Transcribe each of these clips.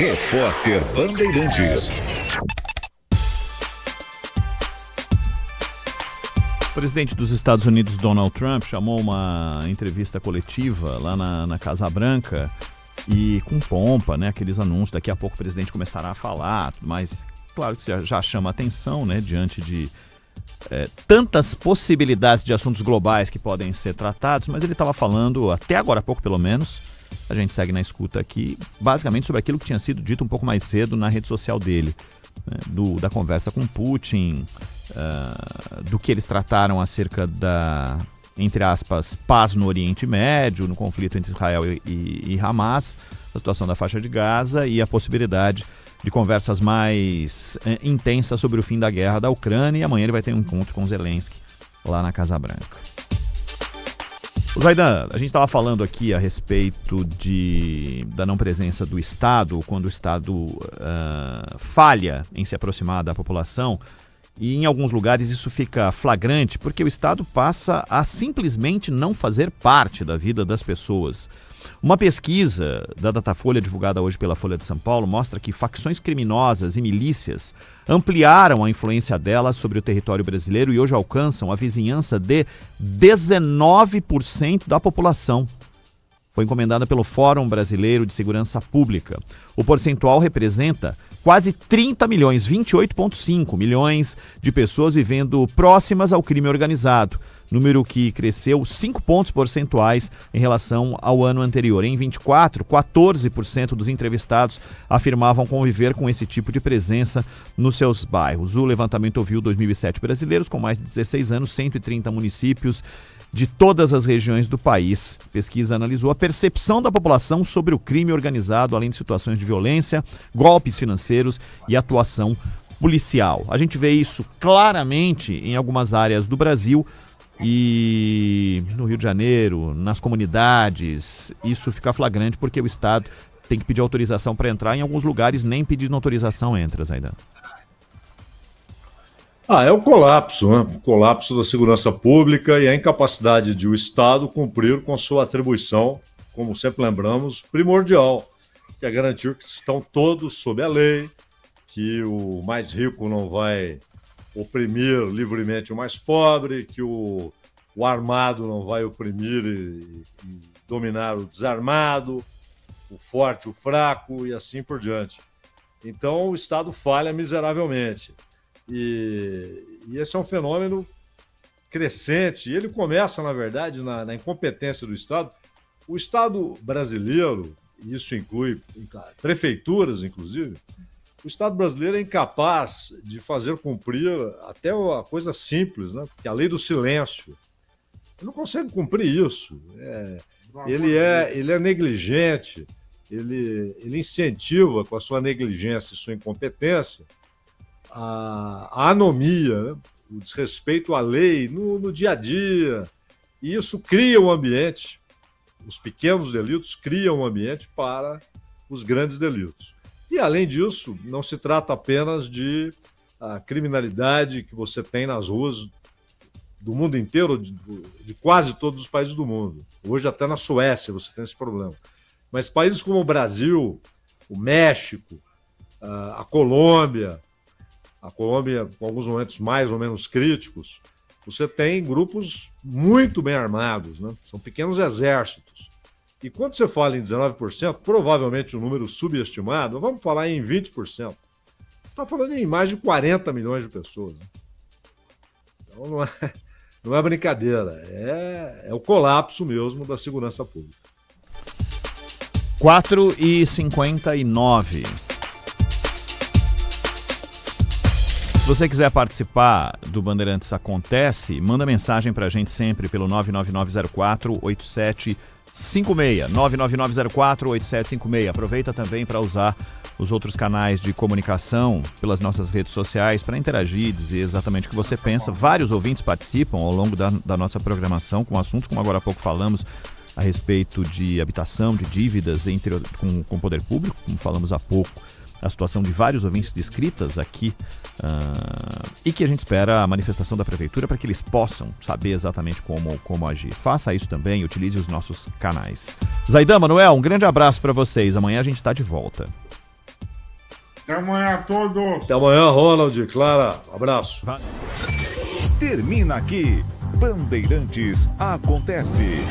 Repórter Bandeirantes. O presidente dos Estados Unidos, Donald Trump, chamou uma entrevista coletiva lá na Casa Branca e com pompa, né, aqueles anúncios, daqui a pouco o presidente começará a falar, mas claro que já chama atenção, né, diante de tantas possibilidades de assuntos globais que podem ser tratados, mas ele estava falando, até agora há pouco pelo menos, a gente segue na escuta aqui, basicamente sobre aquilo que tinha sido dito um pouco mais cedo na rede social dele, né, da conversa com Putin, do que eles trataram acerca da, entre aspas, paz no Oriente Médio, no conflito entre Israel e Hamas, a situação da faixa de Gaza e a possibilidade de conversas mais intensas sobre o fim da guerra da Ucrânia. E amanhã ele vai ter um encontro com Zelensky lá na Casa Branca. Zaidan, a gente estava falando aqui a respeito da não presença do Estado, quando o Estado falha em se aproximar da população. E em alguns lugares isso fica flagrante porque o Estado passa a simplesmente não fazer parte da vida das pessoas. Uma pesquisa da Datafolha divulgada hoje pela Folha de São Paulo mostra que facções criminosas e milícias ampliaram a influência delas sobre o território brasileiro e hoje alcançam a vizinhança de 19% da população. Foi encomendada pelo Fórum Brasileiro de Segurança Pública. O percentual representa quase 30 milhões, 28,5 milhões de pessoas vivendo próximas ao crime organizado, número que cresceu 5 pontos percentuais em relação ao ano anterior. Em 24, 14% dos entrevistados afirmavam conviver com esse tipo de presença nos seus bairros. O levantamento ouviu 2007 brasileiros com mais de 16 anos, 130 municípios de todas as regiões do país. A pesquisa analisou a percepção da população sobre o crime organizado, além de situações de violência, golpes financeiros e atuação policial. A gente vê isso claramente em algumas áreas do Brasil e no Rio de Janeiro, nas comunidades, isso fica flagrante porque o Estado tem que pedir autorização para entrar. Em alguns lugares nem pedindo autorização entra, Zaidan. É o colapso, né? O colapso da segurança pública e a incapacidade de o Estado cumprir com sua atribuição, como sempre lembramos, primordial, que é garantir que estão todos sob a lei, que o mais rico não vai oprimir livremente o mais pobre, que o armado não vai oprimir e dominar o desarmado, o forte, o fraco e assim por diante. Então o Estado falha miseravelmente. E esse é um fenômeno crescente, e ele começa, na verdade, na incompetência do Estado. O Estado brasileiro, e isso inclui prefeituras, inclusive, o Estado brasileiro é incapaz de fazer cumprir até a coisa simples, né? Que é a lei do silêncio. Ele não consegue cumprir isso. Ele é negligente, ele incentiva com a sua negligência e sua incompetência a anomia, né? O desrespeito à lei no dia a dia. E isso cria um ambiente, os pequenos delitos criam um ambiente para os grandes delitos. E, além disso, não se trata apenas de criminalidade que você tem nas ruas do mundo inteiro, de quase todos os países do mundo. Hoje, até na Suécia, você tem esse problema. Mas países como o Brasil, o México, a Colômbia com alguns momentos mais ou menos críticos, você tem grupos muito bem armados, né? São pequenos exércitos. E quando você fala em 19%, provavelmente um número subestimado, vamos falar em 20%. Você está falando em mais de 40 milhões de pessoas. Né? Então não é brincadeira, é o colapso mesmo da segurança pública. 4h59. Se você quiser participar do Bandeirantes Acontece, manda mensagem pra gente sempre pelo 99904-8756. 99904-8756. Aproveita também para usar os outros canais de comunicação pelas nossas redes sociais para interagir, dizer exatamente o que você pensa. Vários ouvintes participam ao longo da nossa programação com assuntos como agora há pouco falamos a respeito de habitação, de dívidas com o poder público, como falamos há pouco. A situação de vários ouvintes descritas aqui e que a gente espera a manifestação da Prefeitura para que eles possam saber exatamente como agir. Faça isso também, utilize os nossos canais. Zaidan, Manuel, um grande abraço para vocês. Amanhã a gente está de volta. Até amanhã a todos. Até amanhã, Ronald, Clara. Abraço. Termina aqui. Bandeirantes Acontece.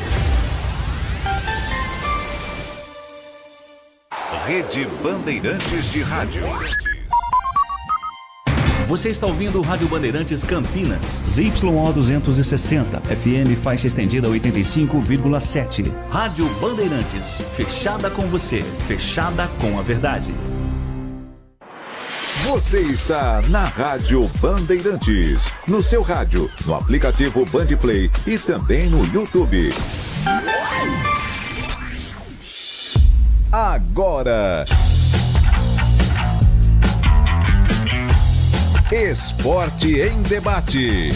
Rede Bandeirantes de Rádio. Você está ouvindo o Rádio Bandeirantes Campinas. ZYO 260, FM faixa estendida 85,7. Rádio Bandeirantes, fechada com você, fechada com a verdade. Você está na Rádio Bandeirantes. No seu rádio, no aplicativo Bandplay e também no YouTube. Agora... Esporte em Debate.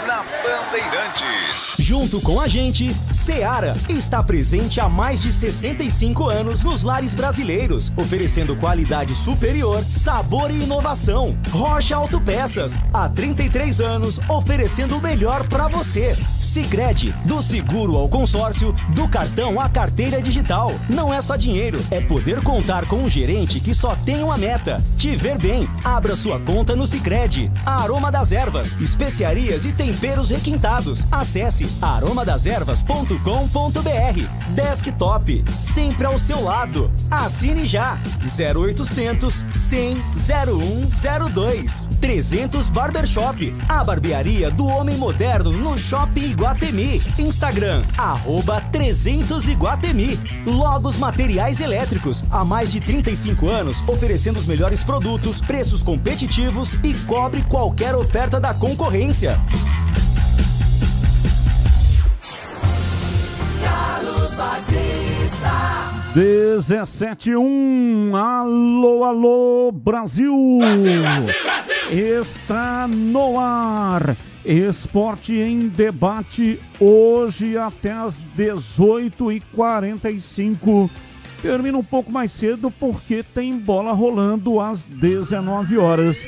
Na Bandeirantes. Junto com a gente, Seara está presente há mais de 65 anos nos lares brasileiros, oferecendo qualidade superior, sabor e inovação. Rocha Autopeças, há 33 anos, oferecendo o melhor para você. Sicredi, do seguro ao consórcio, do cartão à carteira digital. Não é só dinheiro, é poder contar com um gerente que só tem uma meta: te ver bem. Abra sua conta no Sicredi. Aroma das Ervas, especiarias e temperos requintados. Acesse aromadeservas.com.br. Desktop, sempre ao seu lado. Assine já. 0800 100 0102. 300 Barbershop, a barbearia do homem moderno no Shopping Iguatemi. Instagram, @300 Iguatemi. Logos Materiais Elétricos, há mais de 35 anos, oferecendo os melhores produtos, preços competitivos e cobre qualquer oferta da concorrência. 17:01. Alô, alô, Brasil! Está no ar. Esporte em Debate, hoje até às 18h45. Termina um pouco mais cedo porque tem bola rolando às 19 horas.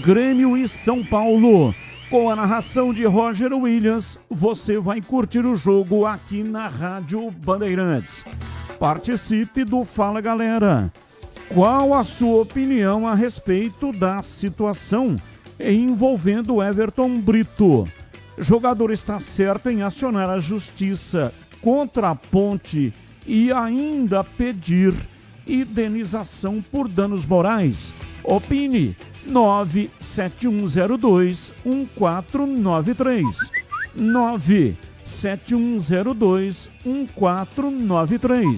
Grêmio e São Paulo. Com a narração de Roger Williams, você vai curtir o jogo aqui na Rádio Bandeirantes. Participe do Fala Galera. Qual a sua opinião a respeito da situação envolvendo Everton Brito? O jogador está certo em acionar a justiça contra a Ponte e ainda pedir indenização por danos morais? Opine. 97102-1493. 97102-1493.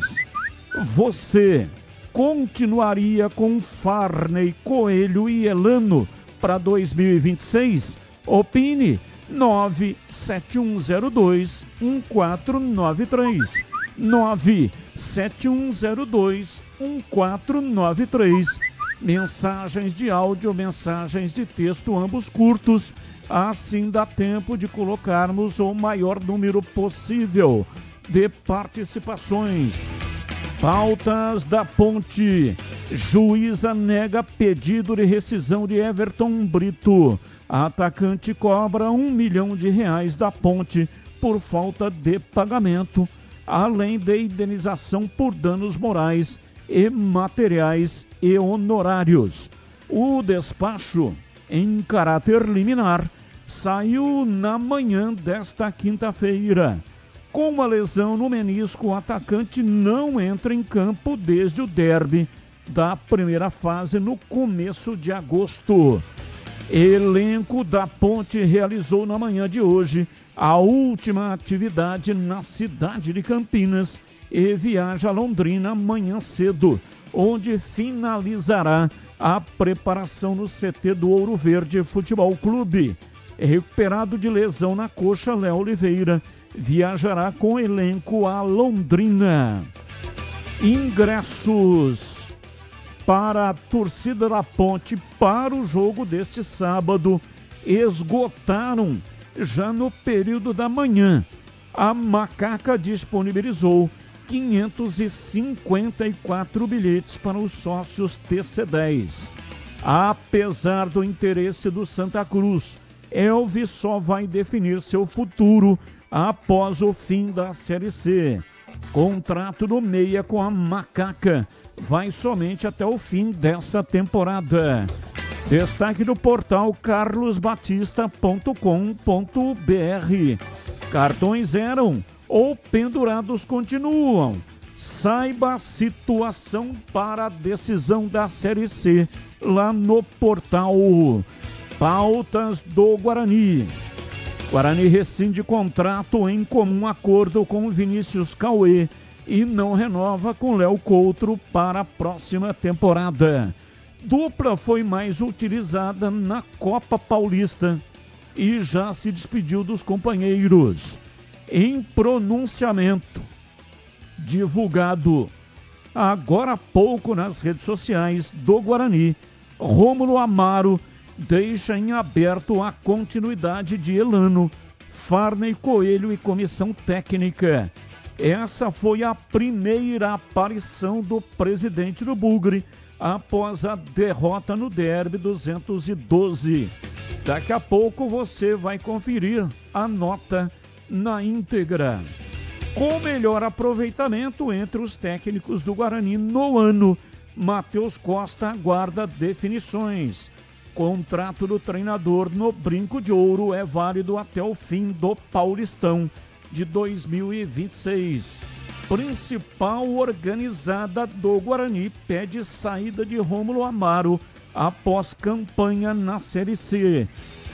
Você continuaria com Farney, Coelho e Elano para 2026? Opine. 97102-1493. 97102-1493. Mensagens de áudio, mensagens de texto, ambos curtos. Assim dá tempo de colocarmos o maior número possível de participações. Pautas da Ponte. Juíza nega pedido de rescisão de Everton Brito. Atacante cobra R$1 milhão da Ponte por falta de pagamento, além de indenização por danos morais e materiais e honorários. O despacho, em caráter liminar, saiu na manhã desta quinta-feira. Com uma lesão no menisco, o atacante não entra em campo desde o derby da primeira fase no começo de agosto. Elenco da Ponte realizou na manhã de hoje a última atividade na cidade de Campinas e viaja a Londrina amanhã cedo, onde finalizará a preparação no CT do Ouro Verde Futebol Clube. Recuperado de lesão na coxa, Léo Oliveira viajará com o elenco a Londrina. Ingressos para a torcida da Ponte para o jogo deste sábado esgotaram já no período da manhã. A Macaca disponibilizou 554 bilhetes para os sócios TC10. Apesar do interesse do Santa Cruz, Elvis só vai definir seu futuro após o fim da Série C. Contrato do meia com a Macaca vai somente até o fim dessa temporada. Destaque do portal carlosbatista.com.br. Cartões eram ou pendurados continuam. Saiba a situação para a decisão da Série C lá no portal Pautas do Guarani. Guarani rescinde contrato em comum acordo com Vinícius Cauê e não renova com Léo Coutro para a próxima temporada. Dupla foi mais utilizada na Copa Paulista e já se despediu dos companheiros. Em pronunciamento divulgado agora há pouco nas redes sociais do Guarani, Rômulo Amaro deixa em aberto a continuidade de Elano, Farney Coelho e comissão técnica. Essa foi a primeira aparição do presidente do Bugre após a derrota no Derby 212. Daqui a pouco você vai conferir a nota na íntegra. Com melhor aproveitamento entre os técnicos do Guarani no ano, Matheus Costa aguarda definições. Contrato do treinador no Brinco de Ouro é válido até o fim do Paulistão de 2026. Principal organizada do Guarani pede saída de Rômulo Amaro após campanha na Série C.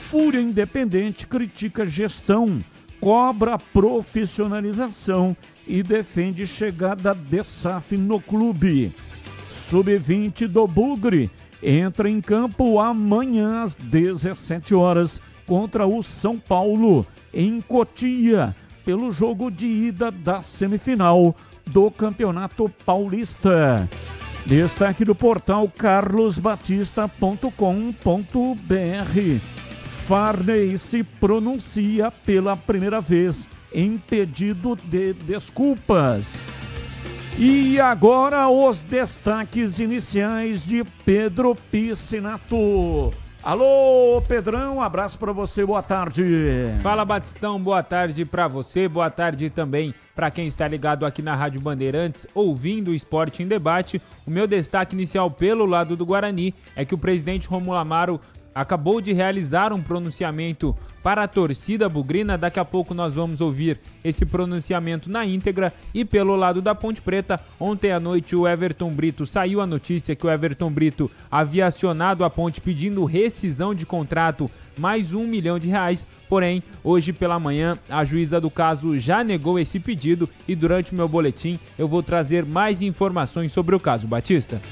Fúria Independente critica gestão, cobra profissionalização e defende chegada de SAF no clube. Sub-20 do Bugre entra em campo amanhã às 17 horas contra o São Paulo, em Cotia, pelo jogo de ida da semifinal do Campeonato Paulista. Destaque do portal carlosbatista.com.br. Farney se pronuncia pela primeira vez em pedido de desculpas. E agora os destaques iniciais de Pedro Piscinato. Alô, Pedrão, abraço para você, boa tarde. Fala, Batistão, boa tarde para você, boa tarde também para quem está ligado aqui na Rádio Bandeirantes, ouvindo o Esporte em Debate. O meu destaque inicial pelo lado do Guarani é que o presidente Rômulo Amaro acabou de realizar um pronunciamento para a torcida bugrina. Daqui a pouco nós vamos ouvir esse pronunciamento na íntegra. E pelo lado da Ponte Preta, ontem à noite o Everton Brito, saiu a notícia que o Everton Brito havia acionado a Ponte pedindo rescisão de contrato, mais R$1 milhão. Porém, hoje pela manhã, a juíza do caso já negou esse pedido e durante o meu boletim eu vou trazer mais informações sobre o caso. Batista.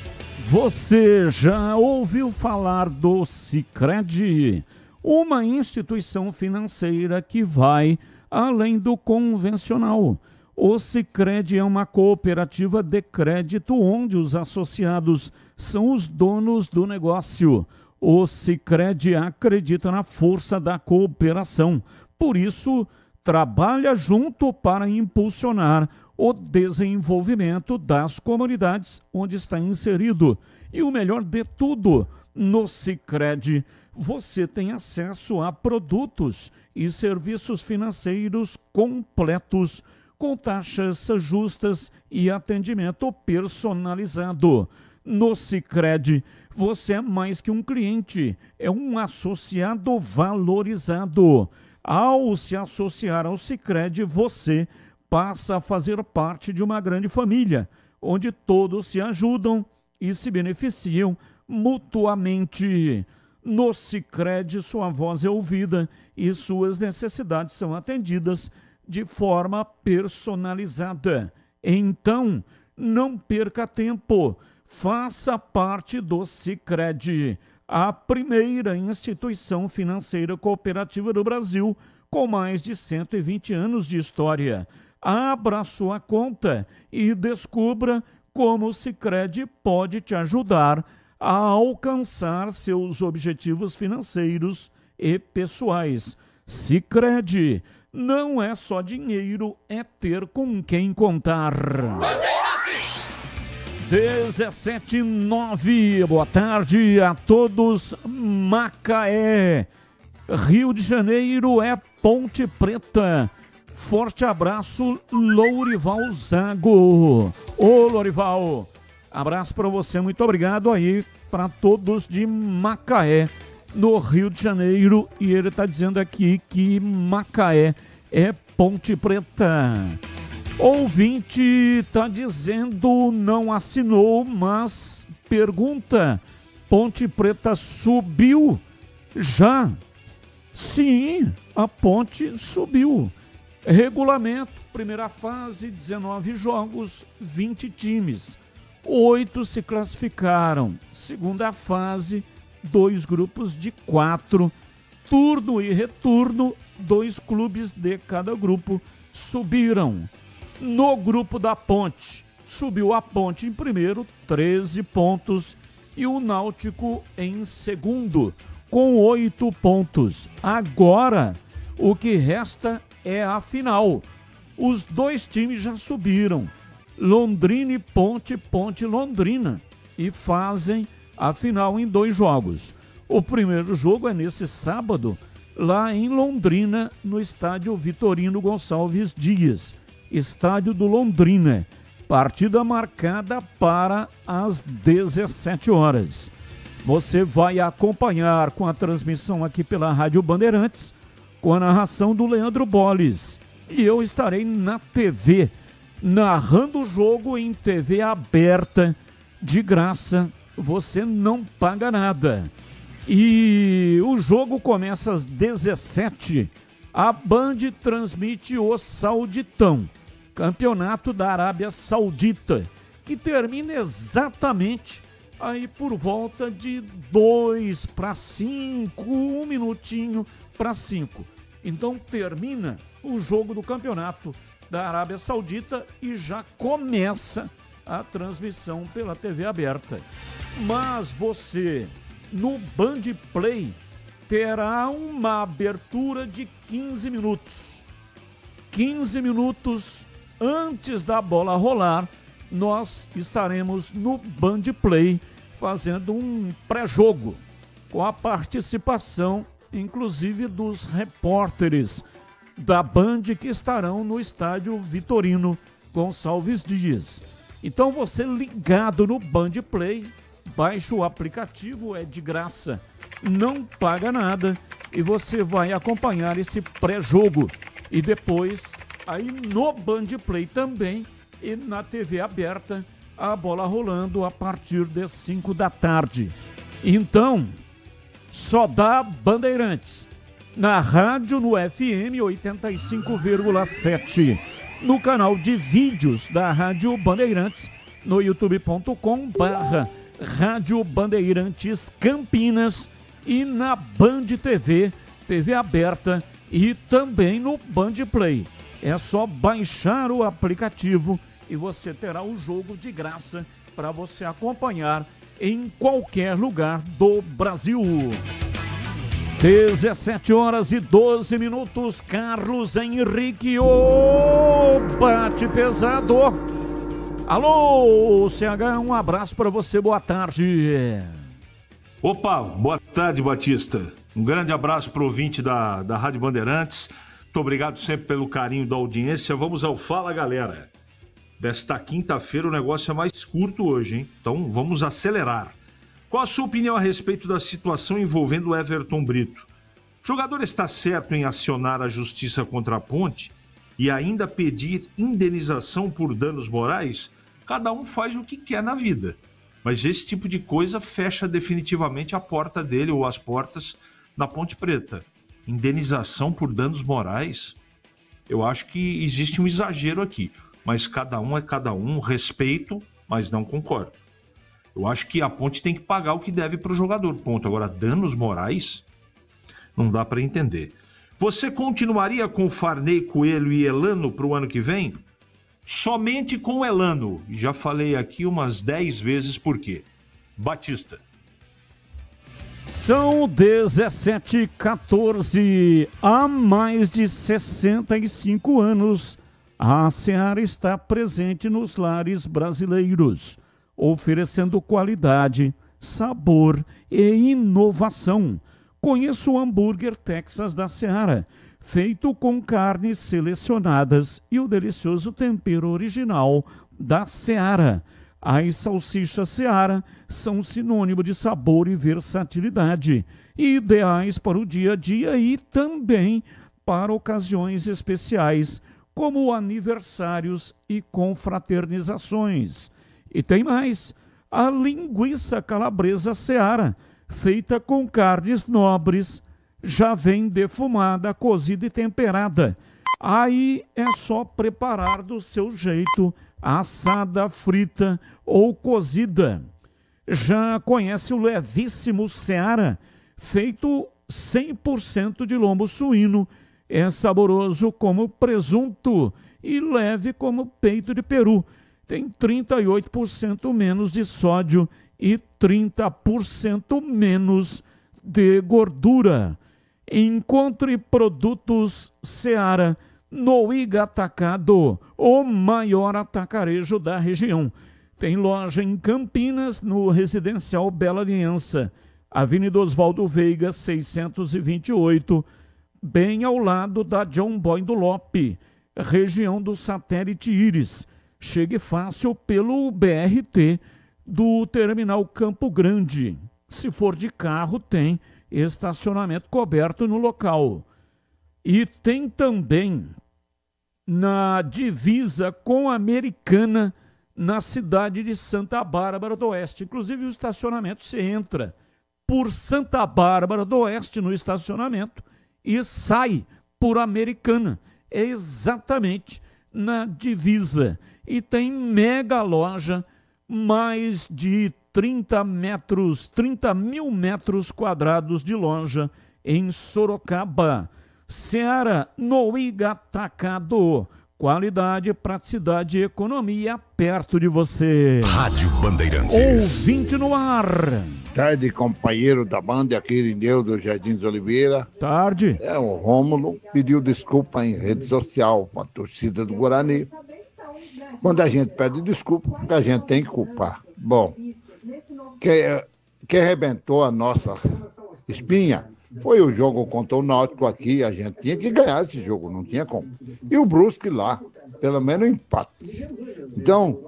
Você já ouviu falar do Sicredi? Uma instituição financeira que vai além do convencional. O Sicredi é uma cooperativa de crédito onde os associados são os donos do negócio. O Sicredi acredita na força da cooperação. Por isso, trabalha junto para impulsionar o desenvolvimento das comunidades onde está inserido. E o melhor de tudo, no Sicredi, você tem acesso a produtos e serviços financeiros completos, com taxas justas e atendimento personalizado. No Sicredi, você é mais que um cliente, é um associado valorizado. Ao se associar ao Sicredi, você passa a fazer parte de uma grande família, onde todos se ajudam e se beneficiam mutuamente. No Sicredi, sua voz é ouvida e suas necessidades são atendidas de forma personalizada. Então, não perca tempo, faça parte do Sicredi, a primeira instituição financeira cooperativa do Brasil com mais de 120 anos de história. Abra sua conta e descubra como o Sicredi pode te ajudar a alcançar seus objetivos financeiros e pessoais. Sicredi não é só dinheiro, é ter com quem contar. 17:09. Boa tarde a todos. Macaé, Rio de Janeiro é Ponte Preta. Forte abraço, Lourival Zago. Ô, Lourival, abraço para você, muito obrigado aí para todos de Macaé, no Rio de Janeiro. E ele está dizendo aqui que Macaé é Ponte Preta. Ouvinte está dizendo, não assinou, mas pergunta, Ponte Preta subiu já? Sim, a Ponte subiu. Regulamento, primeira fase, 19 jogos, 20 times. 8 se classificaram. Segunda fase, 2 grupos de 4. Turno e retorno, 2 clubes de cada grupo subiram. No grupo da Ponte, subiu a Ponte em primeiro, 13 pontos. E o Náutico em segundo, com 8 pontos. Agora, o que resta é a final. Os 2 times já subiram. Londrina e Ponte, Ponte e Londrina. E fazem a final em 2 jogos. O primeiro jogo é nesse sábado, lá em Londrina, no estádio Vitorino Gonçalves Dias. Estádio do Londrina. Partida marcada para as 17 horas. Você vai acompanhar com a transmissão aqui pela Rádio Bandeirantes, com a narração do Leandro Bolles. E eu estarei na TV, narrando o jogo em TV aberta, de graça, você não paga nada. E o jogo começa às 17h. A Band transmite o Sauditão, campeonato da Arábia Saudita, que termina exatamente aí por volta de 2 para 5, 1 minutinho para 5. Então termina o jogo do campeonato da Arábia Saudita e já começa a transmissão pela TV aberta. Mas você, no Band Play, terá uma abertura de 15 minutos. 15 minutos antes da bola rolar, nós estaremos no Band Play fazendo um pré-jogo, com a participação inclusive dos repórteres da Band que estarão no estádio Vitorino Gonçalves Dias. Então você ligado no Band Play, baixa o aplicativo, é de graça, não paga nada e você vai acompanhar esse pré-jogo. E depois, aí no Band Play também e na TV aberta, a bola rolando a partir das 5 da tarde. Então, só dá Bandeirantes. Na rádio, no FM 85,7. No canal de vídeos da Rádio Bandeirantes, no youtube.com/Rádio Bandeirantes Campinas e na Band TV, TV aberta e também no Band Play. É só baixar o aplicativo e você terá o jogo de graça para você acompanhar em qualquer lugar do Brasil. 17h12. Carlos Henrique, bate pesado. Alô, CH, um abraço para você, boa tarde. Opa, boa tarde, Batista. Um grande abraço para o ouvinte da Rádio Bandeirantes. Muito obrigado sempre pelo carinho da audiência. Vamos ao Fala, galera. Desta quinta-feira o negócio é mais curto hoje, hein? Então vamos acelerar. Qual a sua opinião a respeito da situação envolvendo o Everton Brito? O jogador está certo em acionar a justiça contra a Ponte e ainda pedir indenização por danos morais? Cada um faz o que quer na vida. Mas esse tipo de coisa fecha definitivamente a porta dele ou as portas na Ponte Preta. Indenização por danos morais? Eu acho que existe um exagero aqui. Mas cada um é cada um, respeito, mas não concordo. Eu acho que a Ponte tem que pagar o que deve para o jogador, ponto. Agora, danos morais, não dá para entender. Você continuaria com Farney, Coelho e Elano para o ano que vem? Somente com Elano. Já falei aqui umas 10 vezes por quê. Batista. São 17h14. Há mais de 65 anos, a Seara está presente nos lares brasileiros, oferecendo qualidade, sabor e inovação. Conheça o hambúrguer Texas da Seara, feito com carnes selecionadas e o delicioso tempero original da Seara. As salsichas Seara são sinônimo de sabor e versatilidade, ideais para o dia a dia e também para ocasiões especiais, como aniversários e confraternizações. E tem mais, a linguiça calabresa Seara, feita com carnes nobres, já vem defumada, cozida e temperada. Aí é só preparar do seu jeito, assada, frita ou cozida. Já conhece o levíssimo Seara, feito 100% de lombo suíno. É saboroso como presunto e leve como peito de peru. Tem 38% menos de sódio e 30% menos de gordura. Encontre produtos Seara no Iga Atacado, o maior atacarejo da região. Tem loja em Campinas, no Residencial Bela Aliança, Avenida Oswaldo Veiga, 628, bem ao lado da John Boy do Lope, região do Satélite Íris. Chegue fácil pelo BRT do Terminal Campo Grande. Se for de carro, tem estacionamento coberto no local. E tem também na divisa com a Americana, na cidade de Santa Bárbara do Oeste. Inclusive o estacionamento, você entra por Santa Bárbara do Oeste no estacionamento e sai por Americana. É exatamente na divisa. E tem mega loja, mais de 30 mil metros quadrados de loja em Sorocaba. Seara no Iga Atacado. Qualidade, praticidade e economia perto de você. Rádio Bandeirantes. Ouvinte no ar. Tarde, companheiro da banda, aqui Irineu do Jardim de Oliveira. Tarde. O Rômulo pediu desculpa em rede social para a torcida do Guarani. Quando a gente pede desculpa, a gente tem que culpar. Bom, quem arrebentou a nossa espinha foi o jogo contra o Náutico aqui. A gente tinha que ganhar esse jogo, não tinha como. E o Brusque lá, pelo menos empate. Então,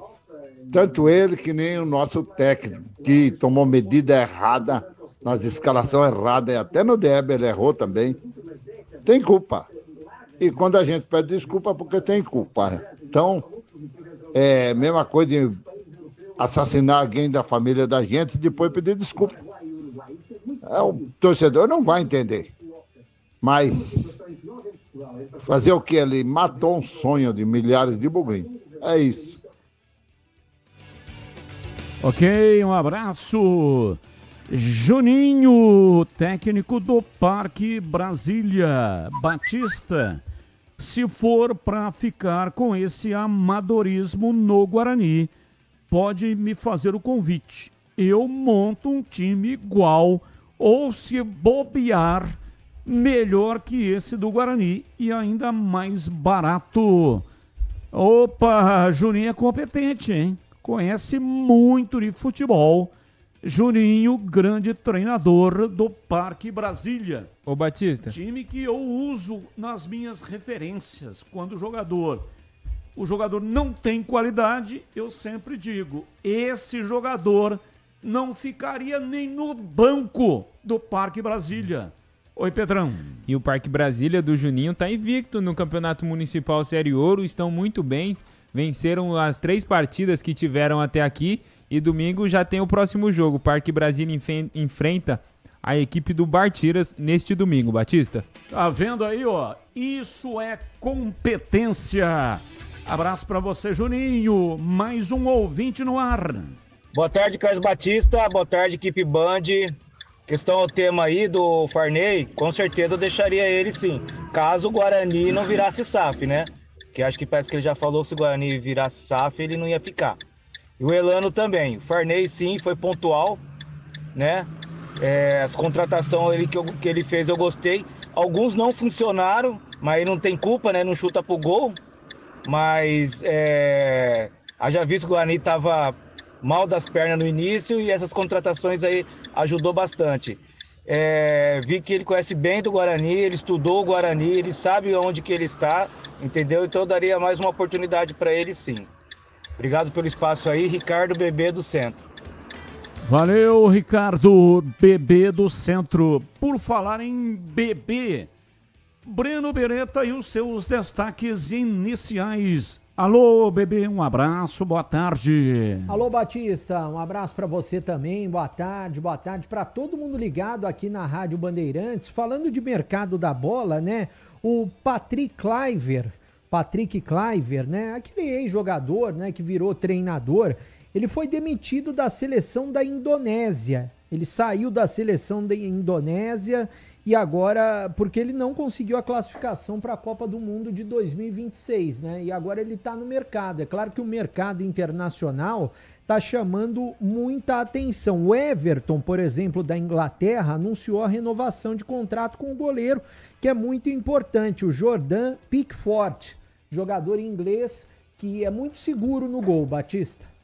tanto ele que nem o nosso técnico, que tomou medida errada, nas escalações erradas, e até no DEB ele errou também, tem culpa. E quando a gente pede desculpa, porque tem culpa. Então, é a mesma coisa de assassinar alguém da família da gente e depois pedir desculpa. O torcedor não vai entender. Mas fazer o que? Ele matou um sonho de milhares de buguinhos. É isso. Ok, um abraço. Juninho, técnico do Parque Brasília. Batista, se for para ficar com esse amadorismo no Guarani, pode me fazer o convite. Eu monto um time igual ou, se bobear, melhor que esse do Guarani e ainda mais barato. Opa, Juninho é competente, hein? Conhece muito de futebol. Juninho, grande treinador do Parque Brasília. Ô Batista. Time que eu uso nas minhas referências. Quando o jogador não tem qualidade, eu sempre digo, esse jogador não ficaria nem no banco do Parque Brasília. Oi, Pedrão. E o Parque Brasília do Juninho está invicto no Campeonato Municipal Série Ouro, estão muito bem, venceram as 3 partidas que tiveram até aqui e domingo já tem o próximo jogo. O Parque Brasília enfrenta a equipe do Bartiras neste domingo, Batista. Tá vendo aí, ó? Isso é competência. Abraço para você, Juninho. Mais um ouvinte no ar. Boa tarde, Carlos Batista. Boa tarde, equipe Band. Questão ao tema aí do Farney, com certeza eu deixaria ele sim, caso o Guarani não virasse SAF, né? Que acho que parece que ele já falou que se o Guarani virasse SAF, ele não ia ficar. E o Elano também. O Farney sim, foi pontual, né? As contratações que ele fez eu gostei. Alguns não funcionaram, mas ele não tem culpa, né? Não chuta pro gol. Mas haja visto que o Guarani estava mal das pernas no início e essas contratações aí ajudou bastante. Vi que ele conhece bem do Guarani, ele estudou o Guarani, ele sabe onde que ele está, entendeu? Então eu daria mais uma oportunidade para ele, sim. Obrigado pelo espaço aí, Ricardo Bebê do Centro. Valeu, Ricardo Bebê do Centro. Por falar em bebê, Breno Beretta e os seus destaques iniciais. Alô, bebê, um abraço, boa tarde. Alô, Batista, um abraço para você também, boa tarde para todo mundo ligado aqui na Rádio Bandeirantes. Falando de mercado da bola, né, o Patrick Kluivert, né, aquele ex-jogador, né, que virou treinador, ele foi demitido da seleção da Indonésia. Ele saiu da seleção da Indonésia e agora, porque ele não conseguiu a classificação para a Copa do Mundo de 2026, né? E agora ele está no mercado. É claro que o mercado internacional está chamando muita atenção. O Everton, por exemplo, da Inglaterra, anunciou a renovação de contrato com o goleiro, que é muito importante, o Jordan Pickford, jogador inglês que é muito seguro no gol, Batista.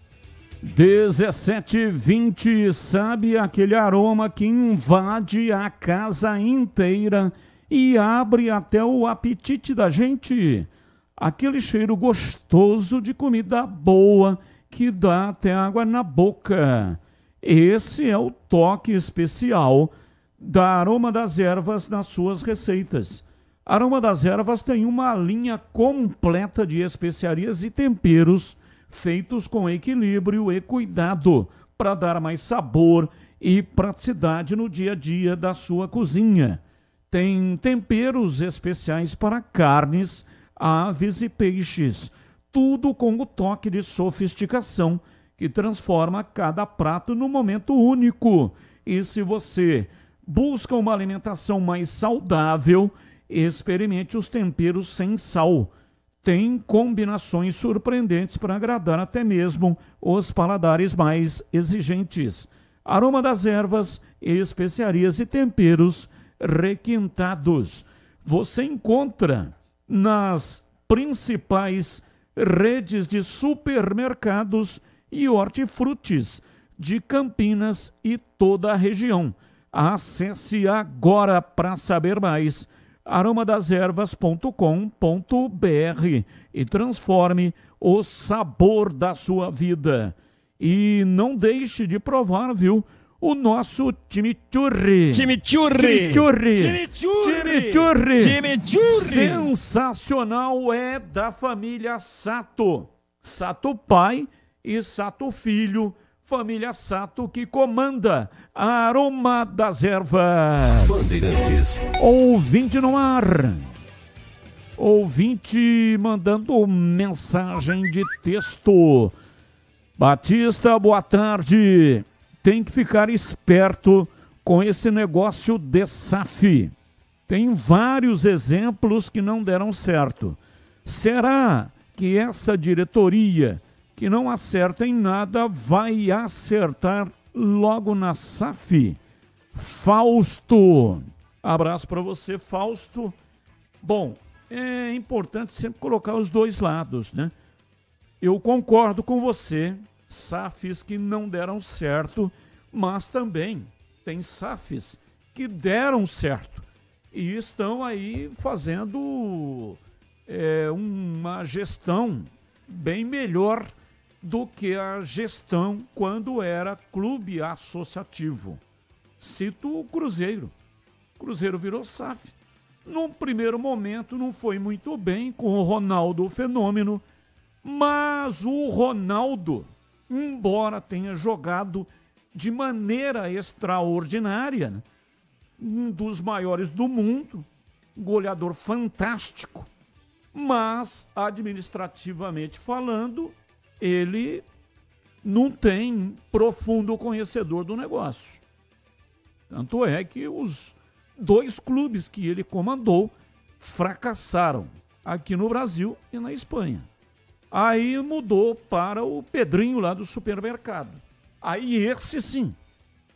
17:20, sabe aquele aroma que invade a casa inteira e abre até o apetite da gente? Aquele cheiro gostoso de comida boa que dá até água na boca. Esse é o toque especial da Aroma das Ervas nas suas receitas. A Aroma das Ervas tem uma linha completa de especiarias e temperos feitos com equilíbrio e cuidado para dar mais sabor e praticidade no dia a dia da sua cozinha. Tem temperos especiais para carnes, aves e peixes, tudo com o toque de sofisticação que transforma cada prato num momento único. E se você busca uma alimentação mais saudável, experimente os temperos sem sal. Tem combinações surpreendentes para agradar até mesmo os paladares mais exigentes. Aroma das ervas, especiarias e temperos requintados. Você encontra nas principais redes de supermercados e hortifrutis de Campinas e toda a região. Acesse agora para saber mais aromadeservas.com.br e transforme o sabor da sua vida. E não deixe de provar, viu, o nosso chimichurri. Sensacional, é da família Sato. Sato pai e Sato filho. Família Sato que comanda a Aroma das Ervas. Bandeirantes. Ouvinte no ar. Ouvinte mandando mensagem de texto. Batista, boa tarde. Tem que ficar esperto com esse negócio de SAF. Tem vários exemplos que não deram certo. Será que essa diretoria que não acerta em nada vai acertar logo na SAF? Fausto. Abraço para você, Fausto. Bom, é importante sempre colocar os dois lados, né? Eu concordo com você, SAFs que não deram certo, mas também tem SAFs que deram certo e estão aí fazendo uma gestão bem melhor do que a gestão quando era clube associativo. Cito o Cruzeiro. O Cruzeiro virou SAF. Num primeiro momento não foi muito bem com o Ronaldo Fenômeno, mas o Ronaldo, embora tenha jogado de maneira extraordinária, né, um dos maiores do mundo, goleador fantástico, mas administrativamente falando, ele não tem profundo conhecedor do negócio. Tanto é que os dois clubes que ele comandou fracassaram aqui no Brasil e na Espanha. Aí mudou para o Pedrinho lá do supermercado. Aí esse sim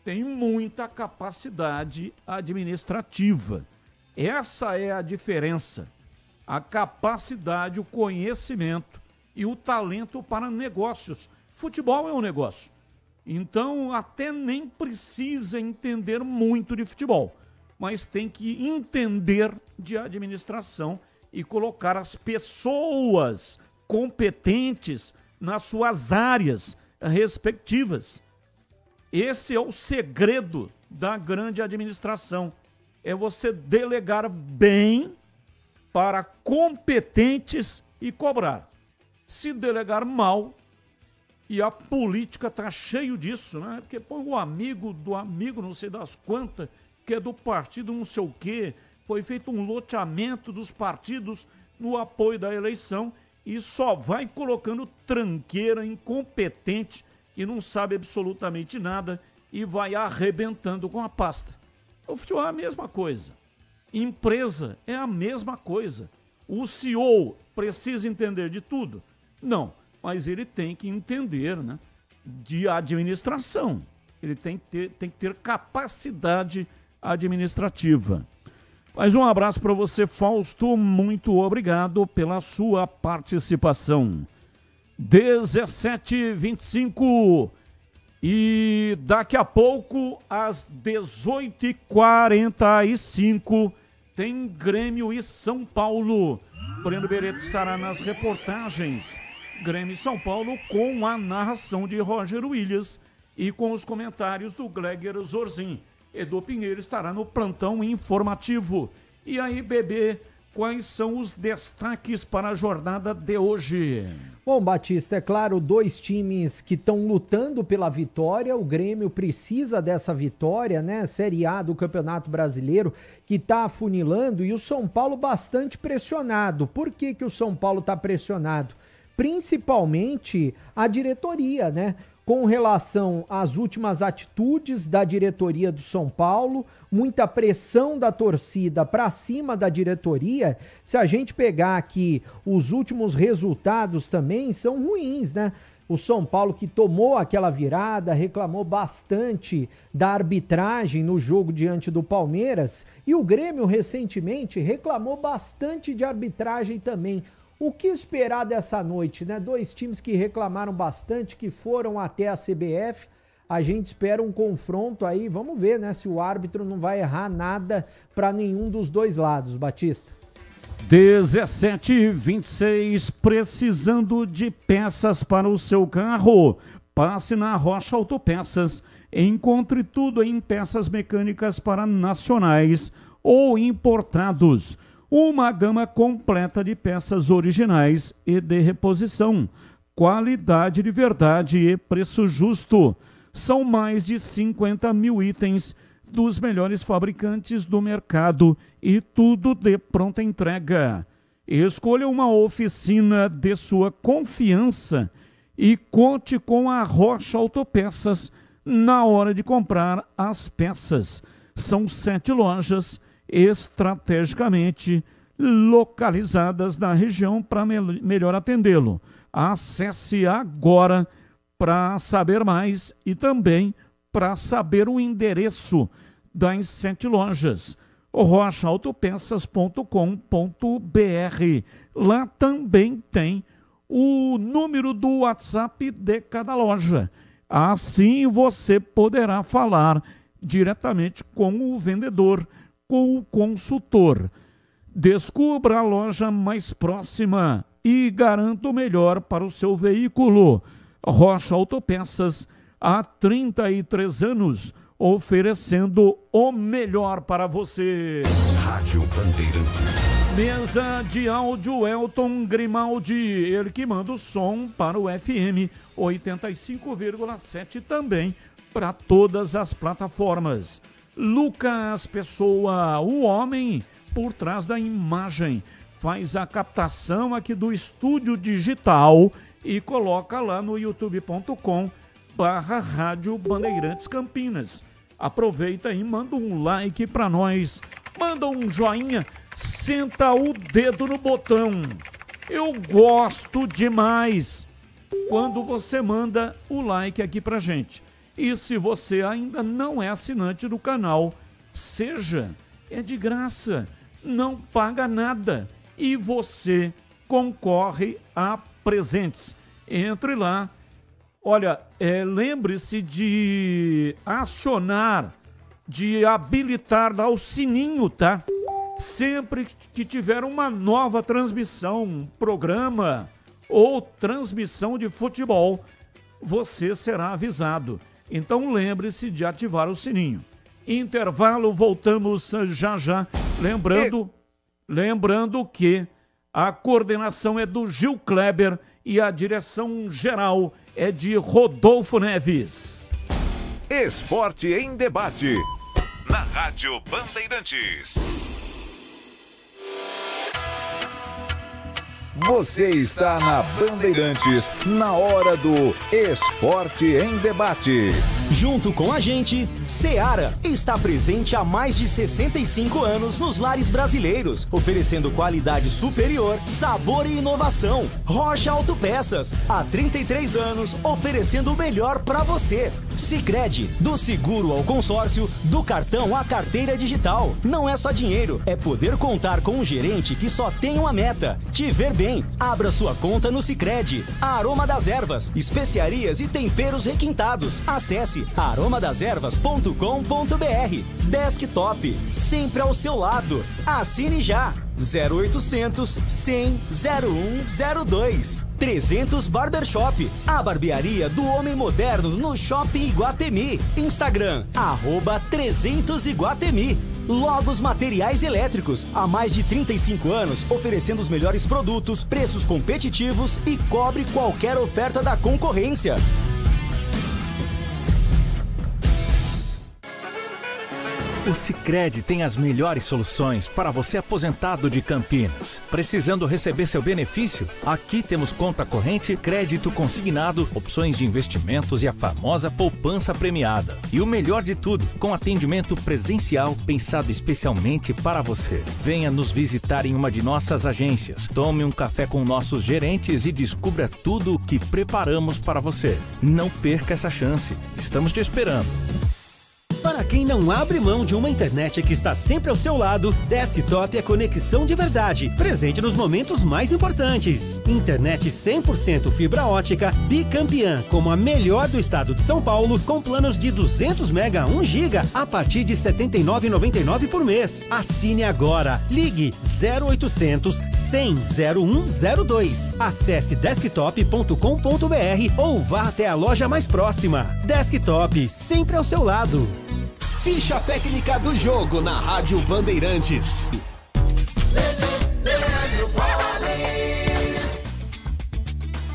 tem muita capacidade administrativa. Essa é a diferença. A capacidade, o conhecimento e o talento para negócios. Futebol é um negócio. Então, até nem precisa entender muito de futebol, mas tem que entender de administração e colocar as pessoas competentes nas suas áreas respectivas. Esse é o segredo da grande administração. É você delegar bem para competentes e cobrar. Se delegar mal, e a política está cheio disso, né? Porque põe o amigo do amigo, não sei das quantas, que é do partido não sei o quê. Foi feito um loteamento dos partidos no apoio da eleição e só vai colocando tranqueira, incompetente, que não sabe absolutamente nada e vai arrebentando com a pasta. O futebol é a mesma coisa. Empresa é a mesma coisa. O CEO precisa entender de tudo? Não, mas ele tem que entender, né, de administração. Ele tem que ter capacidade administrativa. Mais um abraço para você, Fausto. Muito obrigado pela sua participação. 17h25 e daqui a pouco, às 18h45, tem Grêmio e São Paulo. Breno Beretta estará nas reportagens. Grêmio e São Paulo com a narração de Roger Williams e com os comentários do Gleger Zorzin. Edu Pinheiro estará no plantão informativo. E aí, Bebê, quais são os destaques para a jornada de hoje? Bom, Batista, é claro, dois times que estão lutando pela vitória. O Grêmio precisa dessa vitória, né? Série A do Campeonato Brasileiro, que está afunilando, e o São Paulo bastante pressionado. Por que que o São Paulo está pressionado? Principalmente a diretoria, né? Com relação às últimas atitudes da diretoria do São Paulo, muita pressão da torcida para cima da diretoria. Se a gente pegar aqui os últimos resultados também são ruins, né? O São Paulo que tomou aquela virada, reclamou bastante da arbitragem no jogo diante do Palmeiras, e o Grêmio recentemente reclamou bastante de arbitragem também. O que esperar dessa noite, né? Dois times que reclamaram bastante, que foram até a CBF. A gente espera um confronto aí, vamos ver, né? Se o árbitro não vai errar nada para nenhum dos dois lados, Batista. 17h26, precisando de peças para o seu carro? Passe na Rocha Autopeças. Encontre tudo em peças mecânicas para nacionais ou importados. Uma gama completa de peças originais e de reposição. Qualidade de verdade e preço justo. São mais de 50 mil itens dos melhores fabricantes do mercado e tudo de pronta entrega. Escolha uma oficina de sua confiança e conte com a Rocha Autopeças na hora de comprar as peças. São 7 lojas estrategicamente localizadas na região para melhor atendê-lo. Acesse agora para saber mais e também para saber o endereço das 7 lojas. rochaautopeças.com.br. Lá também tem o número do WhatsApp de cada loja. Assim você poderá falar diretamente com o vendedor, com o consultor. Descubra a loja mais próxima e garanta o melhor para o seu veículo. Rocha Autopeças, há 33 anos, oferecendo o melhor para você. Rádio Bandeirantes. Mesa de áudio Elton Grimaldi, ele que manda o som para o FM 85,7 também para todas as plataformas. Lucas Pessoa, o homem por trás da imagem, faz a captação aqui do estúdio digital e coloca lá no youtube.com/Rádio Bandeirantes Campinas. Aproveita e manda um like para nós, manda um joinha, senta o dedo no botão. Eu gosto demais quando você manda o like aqui pra gente. E se você ainda não é assinante do canal, seja, é de graça, não paga nada e você concorre a presentes. Entre lá, Olha, lembre-se de acionar, de habilitar lá o sininho, tá? Sempre que tiver uma nova transmissão, um programa ou transmissão de futebol, você será avisado. Então lembre-se de ativar o sininho. Intervalo, voltamos já já. Lembrando que a coordenação é do Gil Kleber e a direção geral é de Rodolfo Neves. Esporte em debate. Na Rádio Bandeirantes. Você está na Bandeirantes, na hora do Esporte em Debate. Junto com a gente, Seara está presente há mais de 65 anos nos lares brasileiros, oferecendo qualidade superior, sabor e inovação. Rocha Autopeças, há 33 anos, oferecendo o melhor para você. Sicredi, do seguro ao consórcio, do cartão à carteira digital. Não é só dinheiro, é poder contar com um gerente que só tem uma meta: te ver bem. Abra sua conta no Sicredi. Aroma das Ervas, especiarias e temperos requintados. Acesse aromadeservas.com.br. Desktop, sempre ao seu lado. Assine já. 0800 100 0102. 300 Barbershop, a barbearia do homem moderno no Shopping Iguatemi. Instagram, @300 Iguatemi. Logos Materiais Elétricos, há mais de 35 anos, oferecendo os melhores produtos, preços competitivos e cobre qualquer oferta da concorrência. O Sicredi tem as melhores soluções para você aposentado de Campinas. Precisando receber seu benefício? Aqui temos conta corrente, crédito consignado, opções de investimentos e a famosa poupança premiada. E o melhor de tudo, com atendimento presencial pensado especialmente para você. Venha nos visitar em uma de nossas agências. Tome um café com nossos gerentes e descubra tudo o que preparamos para você. Não perca essa chance. Estamos te esperando. Para quem não abre mão de uma internet que está sempre ao seu lado, Desktop é conexão de verdade, presente nos momentos mais importantes. Internet 100% fibra ótica, bicampeã, como a melhor do estado de São Paulo, com planos de 200 mega a 1 giga a partir de R$ 79,99 por mês. Assine agora. Ligue 0800 100 0102. Acesse desktop.com.br ou vá até a loja mais próxima. Desktop, sempre ao seu lado. Ficha técnica do jogo na Rádio Bandeirantes.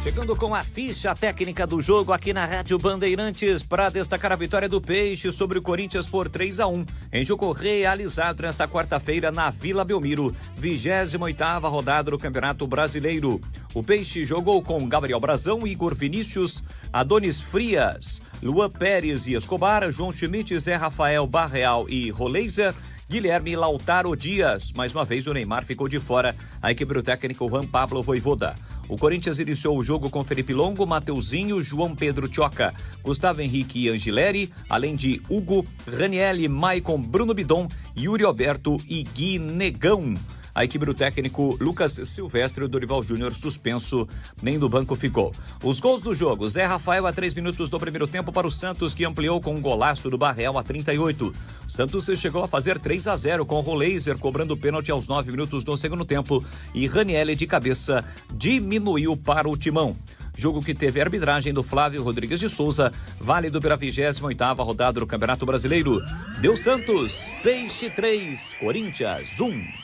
Chegando com a ficha técnica do jogo aqui na Rádio Bandeirantes para destacar a vitória do Peixe sobre o Corinthians por 3-1 em jogo realizado nesta quarta-feira na Vila Belmiro, 28ª rodada do Campeonato Brasileiro. O Peixe jogou com Gabriel Brazão, Igor Vinícius, Adonis Frias, Luan Pérez e Escobar, João Schmidt, Zé Rafael, Barreal e Roleiser, Guilherme Lautaro Dias. Mais uma vez o Neymar ficou de fora, a equipe do técnico Juan Pablo Voivoda. O Corinthians iniciou o jogo com Felipe Longo, Mateuzinho, João Pedro Tchoca, Gustavo Henrique e Angileri, além de Hugo, Ranielli, Maicon, Bruno Bidon, Yuri Alberto e Gui Negão. A equipe do técnico Lucas Silvestre, o Dorival Júnior suspenso, nem do banco ficou. Os gols do jogo: Zé Rafael a 3 minutos do primeiro tempo para o Santos, que ampliou com um golaço do Barreal a 38. O Santos chegou a fazer 3-0 com o Roleiser cobrando pênalti aos 9 minutos do segundo tempo e Ranielli de cabeça diminuiu para o Timão. Jogo que teve a arbitragem do Flávio Rodrigues de Souza, válido pela 28ª rodada do Campeonato Brasileiro. Deu Santos, Peixe 3, Corinthians 1.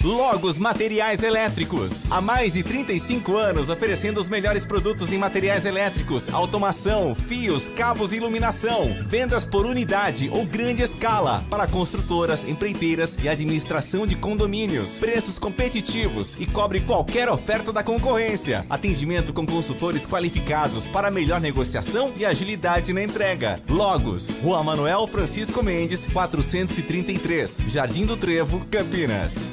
Logos Materiais Elétricos. Há mais de 35 anos oferecendo os melhores produtos em materiais elétricos, automação, fios, cabos e iluminação. Vendas por unidade ou grande escala para construtoras, empreiteiras e administração de condomínios. Preços competitivos e cobre qualquer oferta da concorrência. Atendimento com consultores qualificados para melhor negociação e agilidade na entrega. Logos, Rua Manuel Francisco Mendes, 433, Jardim do Trevo, Campinas.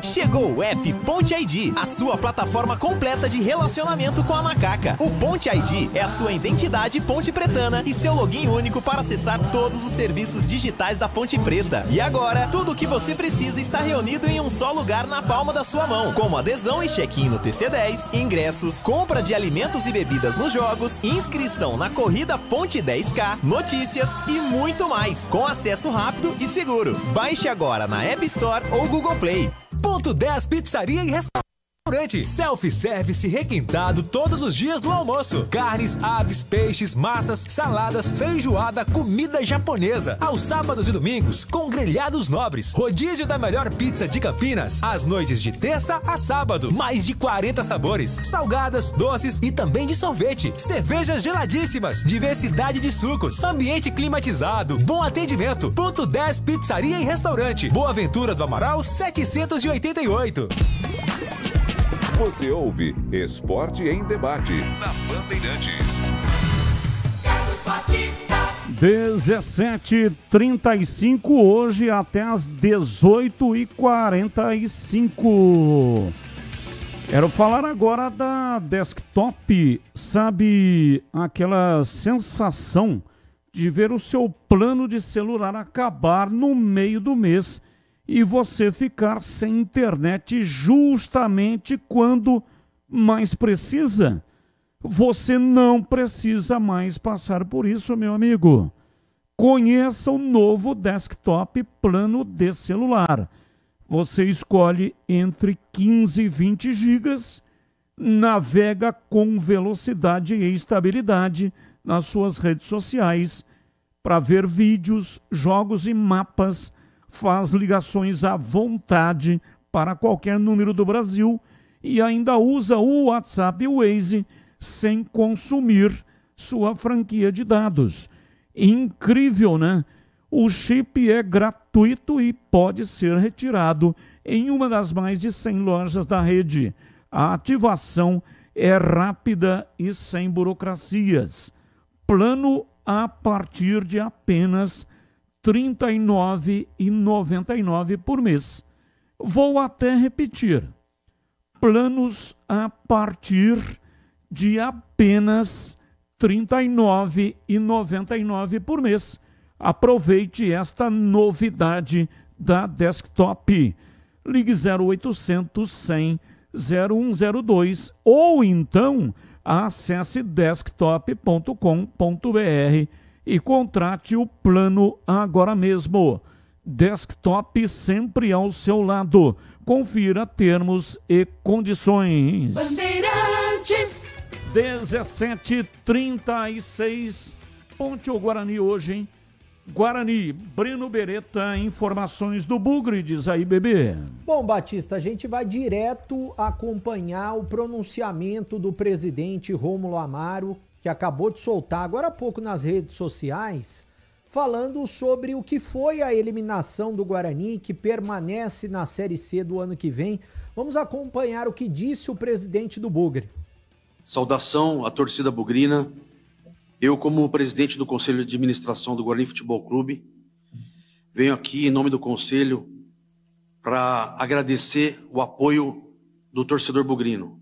Chegou o app Ponte ID, a sua plataforma completa de relacionamento com a macaca. O Ponte ID é a sua identidade ponte pretana e seu login único para acessar todos os serviços digitais da Ponte Preta. E agora, tudo o que você precisa está reunido em um só lugar na palma da sua mão, como adesão e check-in no TC10, ingressos, compra de alimentos e bebidas nos jogos, inscrição na corrida Ponte 10K, notícias e muito mais, com acesso rápido e seguro. Baixe agora na App Store ou Google Play. Ponto 10 Pizzaria e Restaurante. Self-service requintado todos os dias do almoço. Carnes, aves, peixes, massas, saladas, feijoada, comida japonesa. Aos sábados e domingos, com grelhados nobres. Rodízio da melhor pizza de Campinas. Às noites de terça a sábado. Mais de 40 sabores. Salgadas, doces e também de sorvete. Cervejas geladíssimas. Diversidade de sucos. Ambiente climatizado. Bom atendimento. Ponto 10 Pizzaria e Restaurante. Boa Ventura do Amaral 788. Você ouve Esporte em Debate na Bandeirantes. 17h35 hoje até as 18h45. Quero falar agora da Desktop. Sabe aquela sensação de ver o seu plano de celular acabar no meio do mês e você ficar sem internet justamente quando mais precisa? Você não precisa mais passar por isso, meu amigo. Conheça o novo Desktop plano de celular. Você escolhe entre 15 e 20 gigas, navega com velocidade e estabilidade nas suas redes sociais para ver vídeos, jogos e mapas, faz ligações à vontade para qualquer número do Brasil e ainda usa o WhatsApp e o Waze sem consumir sua franquia de dados. Incrível, né? O chip é gratuito e pode ser retirado em uma das mais de 100 lojas da rede. A ativação é rápida e sem burocracias. Plano a partir de apenas R$ 39,99 por mês. Vou até repetir. Planos a partir de apenas R$ 39,99 por mês. Aproveite esta novidade da Desktop. Ligue 0800 100 0102 ou então acesse desktop.com.br e contrate o plano agora mesmo. Desktop sempre ao seu lado. Confira termos e condições. Bandeirantes. 17h36. Ponte ou Guarani hoje, hein? Guarani, Breno Beretta, informações do Bugre, diz aí, bebê. Bom, Batista, a gente vai direto acompanhar o pronunciamento do presidente Rômulo Amaro, que acabou de soltar agora há pouco nas redes sociais, falando sobre o que foi a eliminação do Guarani, que permanece na Série C do ano que vem. Vamos acompanhar o que disse o presidente do Bugre. Saudação à torcida bugrina. Eu, como presidente do Conselho de Administração do Guarani Futebol Clube, venho aqui em nome do Conselho para agradecer o apoio do torcedor bugrino,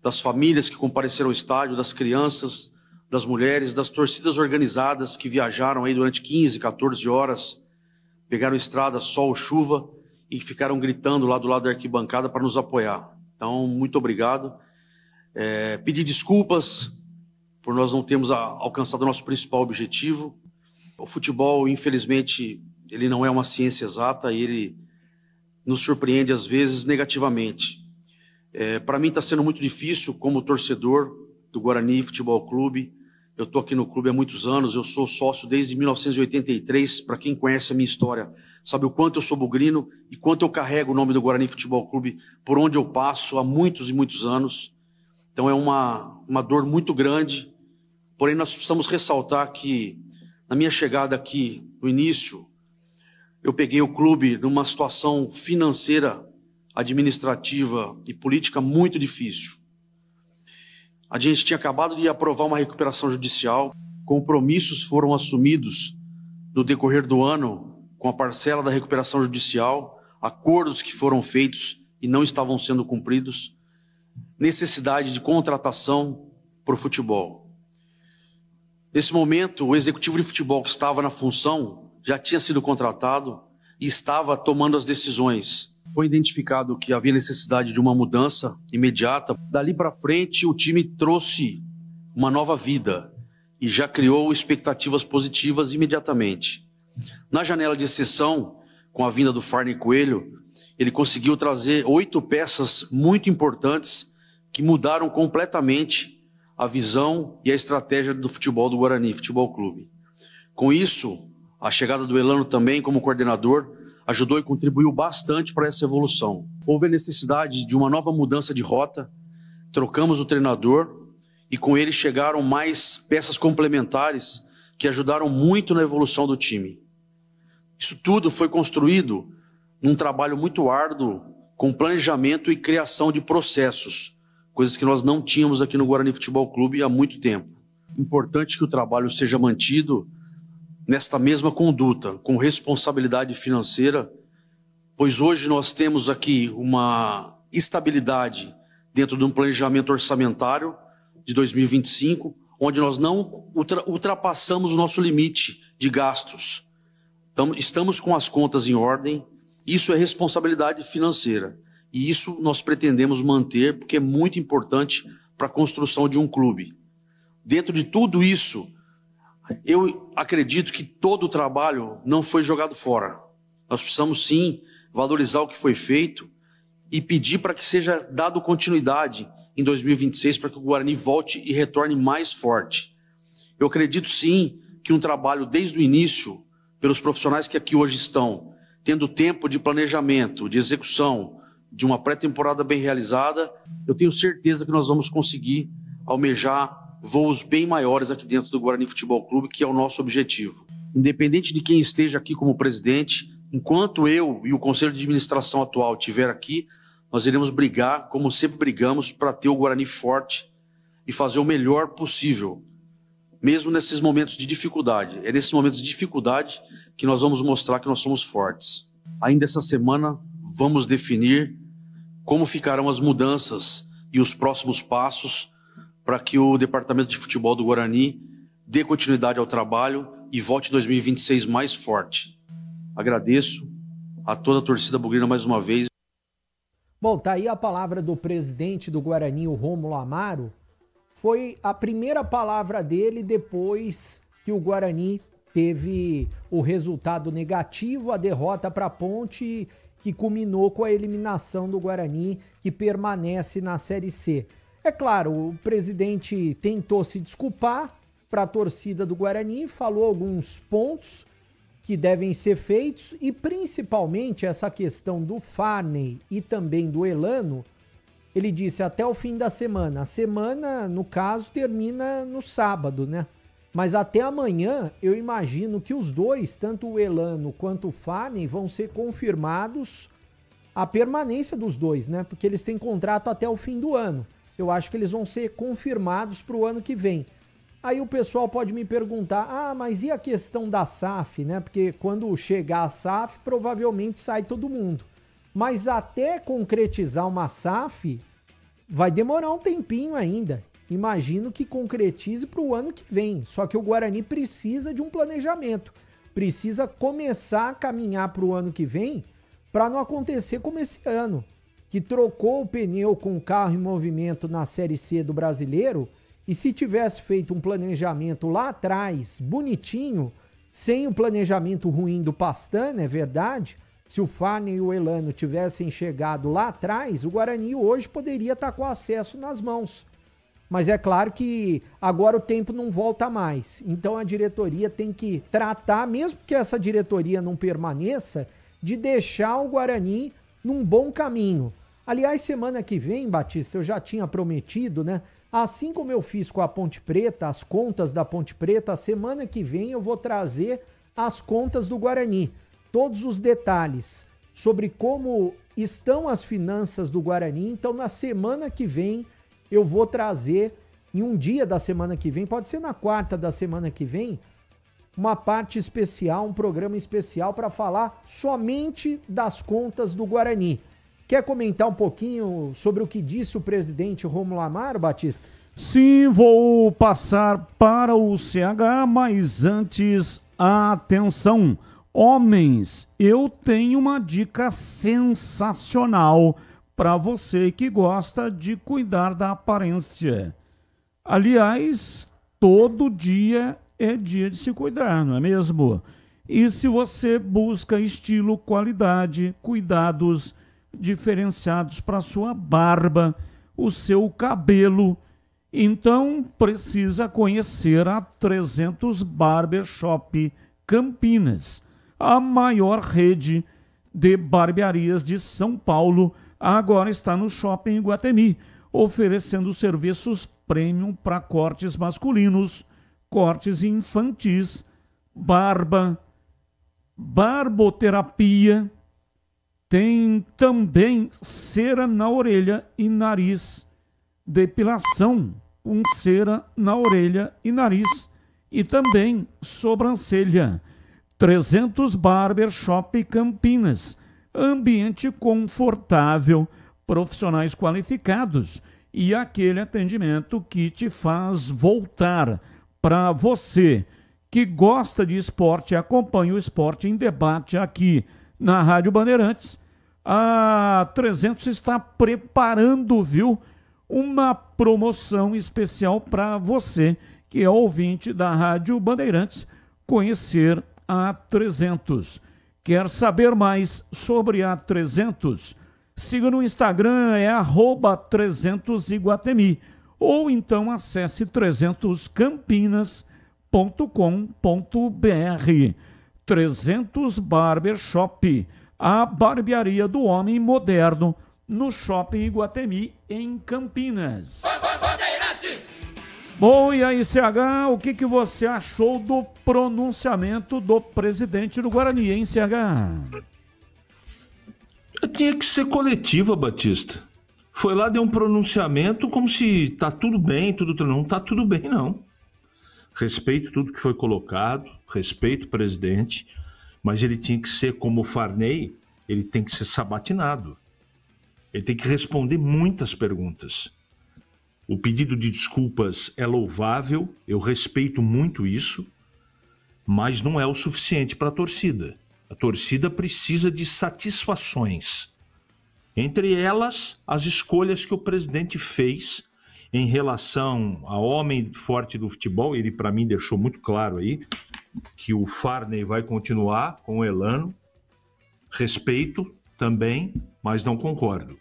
das famílias que compareceram ao estádio, das crianças, das mulheres, das torcidas organizadas que viajaram aí durante 15, 14 horas, pegaram estrada, sol, chuva e ficaram gritando lá do lado da arquibancada para nos apoiar. Então, muito obrigado. Pedir desculpas por nós não termos alcançado o nosso principal objetivo. O futebol, infelizmente, ele não é uma ciência exata e ele nos surpreende, às vezes, negativamente. Para mim está sendo muito difícil, como torcedor do Guarani Futebol Clube. Eu estou aqui no clube há muitos anos, eu sou sócio desde 1983. Para quem conhece a minha história, sabe o quanto eu sou bugrino e quanto eu carrego o nome do Guarani Futebol Clube por onde eu passo há muitos e muitos anos. Então é uma dor muito grande. Porém, nós precisamos ressaltar que, na minha chegada aqui, no início, eu peguei o clube numa situação financeira, administrativa e política muito difícil. A gente tinha acabado de aprovar uma recuperação judicial, compromissos foram assumidos no decorrer do ano com a parcela da recuperação judicial, acordos que foram feitos e não estavam sendo cumpridos, necessidade de contratação para o futebol. Nesse momento, o executivo de futebol que estava na função já tinha sido contratado e estava tomando as decisões. Foi identificado que havia necessidade de uma mudança imediata. Dali para frente, o time trouxe uma nova vida e já criou expectativas positivas imediatamente. Na janela de exceção, com a vinda do Farney Coelho, ele conseguiu trazer 8 peças muito importantes que mudaram completamente a visão e a estratégia do futebol do Guarani Futebol Clube. Com isso, a chegada do Elano também como coordenador ajudou e contribuiu bastante para essa evolução. Houve a necessidade de uma nova mudança de rota, trocamos o treinador e com ele chegaram mais peças complementares que ajudaram muito na evolução do time. Isso tudo foi construído num trabalho muito árduo, com planejamento e criação de processos, coisas que nós não tínhamos aqui no Guarani Futebol Clube há muito tempo. Importante que o trabalho seja mantido nesta mesma conduta, com responsabilidade financeira, pois hoje nós temos aqui uma estabilidade dentro de um planejamento orçamentário de 2025, onde nós não ultrapassamos o nosso limite de gastos. Estamos com as contas em ordem, isso é responsabilidade financeira. E isso nós pretendemos manter, porque é muito importante para a construção de um clube. Dentro de tudo isso, eu acredito que todo o trabalho não foi jogado fora. Nós precisamos sim valorizar o que foi feito e pedir para que seja dado continuidade em 2026 para que o Guarani volte e retorne mais forte. Eu acredito sim que um trabalho desde o início, pelos profissionais que aqui hoje estão, tendo tempo de planejamento, de execução, de uma pré-temporada bem realizada, eu tenho certeza que nós vamos conseguir almejar voos bem maiores aqui dentro do Guarani Futebol Clube, que é o nosso objetivo. Independente de quem esteja aqui como presidente, enquanto eu e o Conselho de Administração atual estiver aqui, nós iremos brigar, como sempre brigamos, para ter o Guarani forte e fazer o melhor possível, mesmo nesses momentos de dificuldade. É nesses momentos de dificuldade que nós vamos mostrar que nós somos fortes. Ainda essa semana, vamos definir como ficarão as mudanças e os próximos passos para que o Departamento de Futebol do Guarani dê continuidade ao trabalho e volte em 2026 mais forte. Agradeço a toda a torcida bugrina mais uma vez. Bom, tá aí a palavra do presidente do Guarani, o Rômulo Amaro. Foi a primeira palavra dele depois que o Guarani teve o resultado negativo, a derrota para a Ponte, que culminou com a eliminação do Guarani, que permanece na Série C. É claro, o presidente tentou se desculpar para a torcida do Guarani, falou alguns pontos que devem ser feitos e principalmente essa questão do Farney e também do Elano. Ele disse até o fim da semana. A semana, no caso, termina no sábado, né? Mas até amanhã, eu imagino que os dois, tanto o Elano quanto o Farney, vão ser confirmados a permanência dos dois, né? Porque eles têm contrato até o fim do ano. Eu acho que eles vão ser confirmados para o ano que vem. Aí o pessoal pode me perguntar, mas e a questão da SAF, né? Porque quando chegar a SAF, provavelmente sai todo mundo. Mas até concretizar uma SAF, vai demorar um tempinho ainda. Imagino que concretize para o ano que vem. Só que o Guarani precisa de um planejamento. Precisa começar a caminhar para o ano que vem para não acontecer como esse ano, que trocou o pneu com o carro em movimento na Série C do Brasileiro, e se tivesse feito um planejamento lá atrás, bonitinho, sem o planejamento ruim do Pastana, é verdade, se o Farney e o Elano tivessem chegado lá atrás, o Guarani hoje poderia estar com acesso nas mãos. Mas é claro que agora o tempo não volta mais. Então a diretoria tem que tratar, mesmo que essa diretoria não permaneça, de deixar o Guarani num bom caminho. Aliás, semana que vem, Batista, eu já tinha prometido, né? Assim como eu fiz com a Ponte Preta, as contas da Ponte Preta, a semana que vem eu vou trazer as contas do Guarani. Todos os detalhes sobre como estão as finanças do Guarani. Então, na semana que vem, eu vou trazer, em um dia da semana que vem, pode ser na quarta da semana que vem, uma parte especial, um programa especial para falar somente das contas do Guarani. Quer comentar um pouquinho sobre o que disse o presidente Rômulo Amaro, Batista? Sim, vou passar para o CH, mas antes, atenção, homens, eu tenho uma dica sensacional para você que gosta de cuidar da aparência. Aliás, todo dia é dia de se cuidar, não é mesmo? E se você busca estilo, qualidade, cuidados diferenciados para sua barba, o seu cabelo, então precisa conhecer a 300 Barbershop Campinas, a maior rede de barbearias de São Paulo. Agora está no Shopping Iguatemi, oferecendo serviços premium para cortes masculinos, cortes infantis, barba, barboterapia. Tem também cera na orelha e nariz, depilação com cera na orelha e nariz e também sobrancelha. 300 Barbershop Campinas, ambiente confortável, profissionais qualificados e aquele atendimento que te faz voltar. Para você que gosta de esporte e acompanha o Esporte em Debate aqui na Rádio Bandeirantes, a 300 está preparando, viu, uma promoção especial para você que é ouvinte da Rádio Bandeirantes conhecer a 300. Quer saber mais sobre a 300? Siga no Instagram, é @300iguatemi, ou então acesse 300campinas.com.br. 300 Barbershop, a barbearia do homem moderno, no Shopping Iguatemi, em Campinas. Bom, e aí, CH, o que você achou do pronunciamento do presidente do Guarani, hein, CH? Tinha que ser coletiva, Batista. Foi lá, deu um pronunciamento como se tá tudo bem, não tá tudo bem, não. Respeito tudo que foi colocado, respeito o presidente, mas ele tinha que ser como o Farney, ele tem que ser sabatinado. Ele tem que responder muitas perguntas. O pedido de desculpas é louvável, eu respeito muito isso, mas não é o suficiente para a torcida. A torcida precisa de satisfações. Entre elas, as escolhas que o presidente fez em relação ao homem forte do futebol. Ele, para mim, deixou muito claro aí que o Farney vai continuar com o Elano. Respeito também, mas não concordo.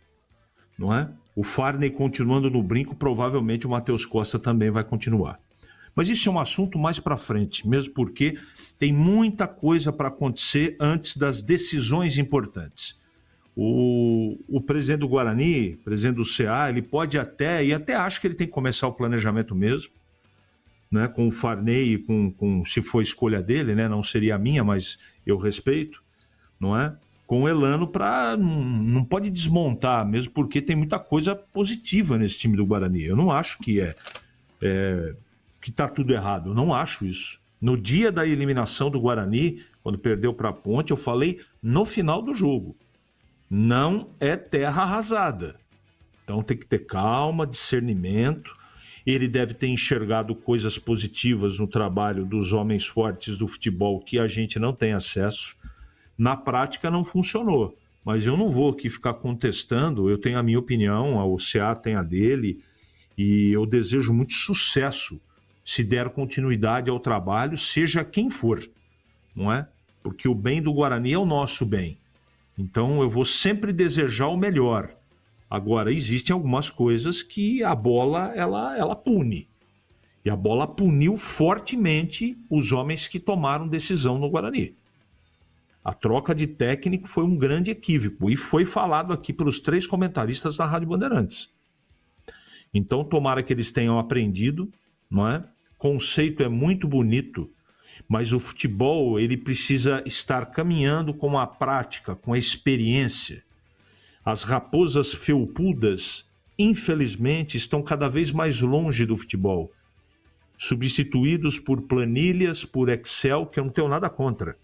Não é? O Farney continuando no brinco, provavelmente o Matheus Costa também vai continuar. Mas isso é um assunto mais para frente, mesmo porque tem muita coisa para acontecer antes das decisões importantes. O presidente do Guarani, presidente do CA, ele pode até, e até acho que ele tem que começar o planejamento mesmo, né, com o Farney, com se for escolha dele, né, não seria a minha, mas eu respeito, não é? Com o Elano, não pode desmontar, mesmo porque tem muita coisa positiva nesse time do Guarani. Eu não acho que que está tudo errado, eu não acho isso. No dia da eliminação do Guarani, quando perdeu para a Ponte, eu falei no final do jogo, não é terra arrasada. Então tem que ter calma, discernimento. Ele deve ter enxergado coisas positivas no trabalho dos homens fortes do futebol que a gente não tem acesso. Na prática não funcionou, mas eu não vou aqui ficar contestando, eu tenho a minha opinião, a OCA tem a dele, e eu desejo muito sucesso se der continuidade ao trabalho, seja quem for, não é? Porque o bem do Guarani é o nosso bem. Então eu vou sempre desejar o melhor. Agora, existem algumas coisas que a bola, ela pune. E a bola puniu fortemente os homens que tomaram decisão no Guarani. A troca de técnico foi um grande equívoco e foi falado aqui pelos 3 comentaristas da Rádio Bandeirantes. Então, tomara que eles tenham aprendido, não é? Conceito é muito bonito, mas o futebol ele precisa estar caminhando com a prática, com a experiência. As raposas felpudas, infelizmente, estão cada vez mais longe do futebol, substituídos por planilhas, por Excel, que eu não tenho nada contra.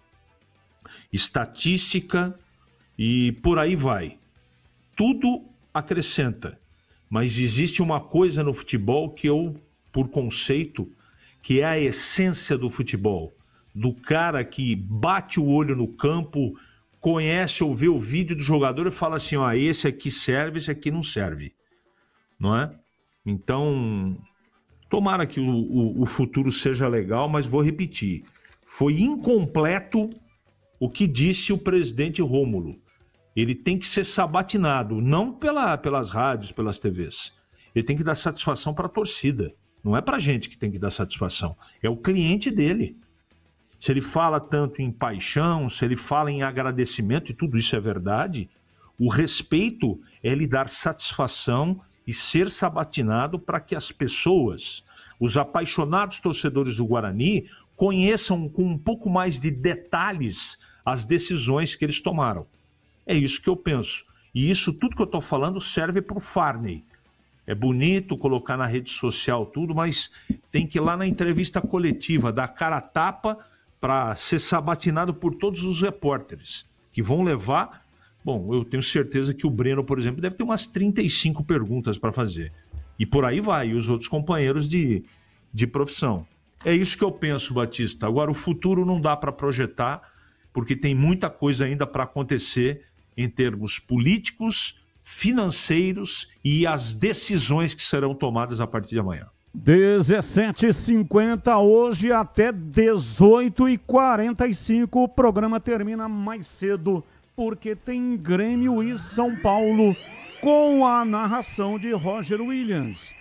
Estatística e por aí vai. tudo acrescenta. Mas existe uma coisa no futebol que eu, por conceito, que é a essência do futebol. Do cara que bate o olho no campo, conhece ou vê o vídeo do jogador e fala assim, ó, esse aqui serve, esse aqui não serve. Não é? Então, tomara que o futuro seja legal, mas vou repetir. Foi incompleto o que disse o presidente Rômulo. Ele tem que ser sabatinado, não pelas rádios, pelas TVs. Ele tem que dar satisfação para a torcida. Não é para a gente que tem que dar satisfação. É o cliente dele. Se ele fala tanto em paixão, se ele fala em agradecimento, e tudo isso é verdade, o respeito é lhe dar satisfação e ser sabatinado para que as pessoas, os apaixonados torcedores do Guarani, conheçam com um pouco mais de detalhes as decisões que eles tomaram. É isso que eu penso. E isso tudo que eu estou falando serve para o Farney. É bonito colocar na rede social tudo, mas tem que ir lá na entrevista coletiva, dar cara a tapa para ser sabatinado por todos os repórteres, que vão levar... Bom, eu tenho certeza que o Breno, por exemplo, deve ter umas 35 perguntas para fazer. E por aí vai, e os outros companheiros de profissão. É isso que eu penso, Batista. Agora, o futuro não dá para projetar, porque tem muita coisa ainda para acontecer em termos políticos, financeiros e as decisões que serão tomadas a partir de amanhã. 17h50, hoje até 18h45. O programa termina mais cedo, porque tem Grêmio e São Paulo, com a narração de Roger Williams.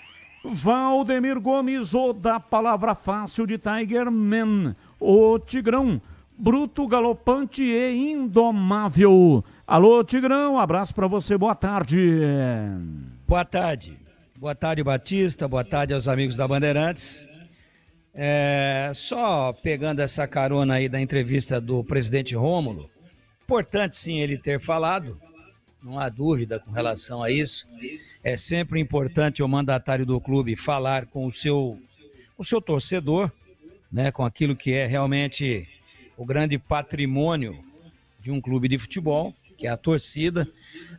Valdemir Gomes, o da palavra fácil de Tiger Man, o Tigrão, bruto, galopante e indomável. Alô, Tigrão, abraço pra você, boa tarde. Boa tarde. Boa tarde, Batista, boa tarde aos amigos da Bandeirantes. Só pegando essa carona aí da entrevista do presidente Rômulo, importante sim ele ter falado, não há dúvida com relação a isso. É sempre importante o mandatário do clube falar com o seu torcedor, né, com aquilo que é realmente o grande patrimônio de um clube de futebol, que é a torcida.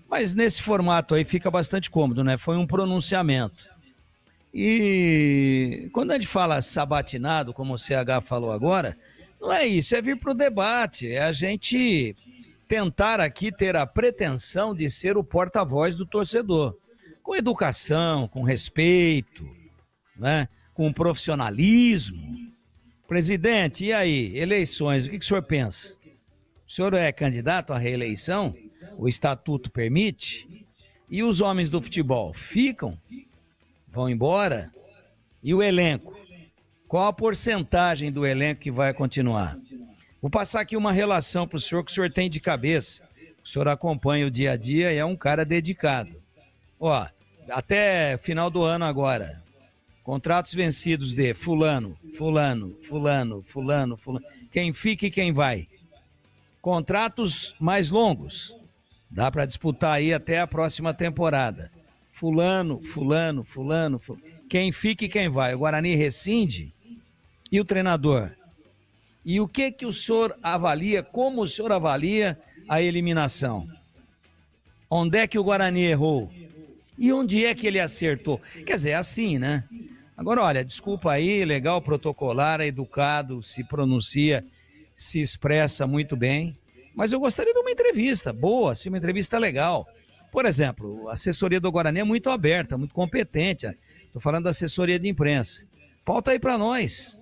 Mas nesse formato aí fica bastante cômodo, né? Foi um pronunciamento. E quando a gente fala sabatinado, como o CH falou agora, não é isso, é vir para o debate, é a gente tentar aqui ter a pretensão de ser o porta-voz do torcedor, com educação, com respeito, né? Com profissionalismo. Presidente, e aí, eleições, o que o senhor pensa? O senhor é candidato à reeleição? O estatuto permite? E os homens do futebol ficam? Vão embora? E o elenco? Qual a porcentagem do elenco que vai continuar? Vou passar aqui uma relação para o senhor que o senhor tem de cabeça. O senhor acompanha o dia a dia e é um cara dedicado. Ó, até final do ano agora, contratos vencidos de fulano. Quem fica e quem vai? Contratos mais longos. Dá para disputar aí até a próxima temporada. Fulano. Quem fica e quem vai? O Guarani rescinde? E o treinador? E o que o senhor avalia, como o senhor avalia a eliminação? Onde é que o Guarani errou? E onde é que ele acertou? Quer dizer, é assim, né? Agora, olha, desculpa aí, legal, protocolar, é educado, se pronuncia, se expressa muito bem, mas eu gostaria de uma entrevista boa, assim, uma entrevista legal. Por exemplo, a assessoria do Guarani é muito aberta, muito competente. Estou falando da assessoria de imprensa. Pauta aí para nós.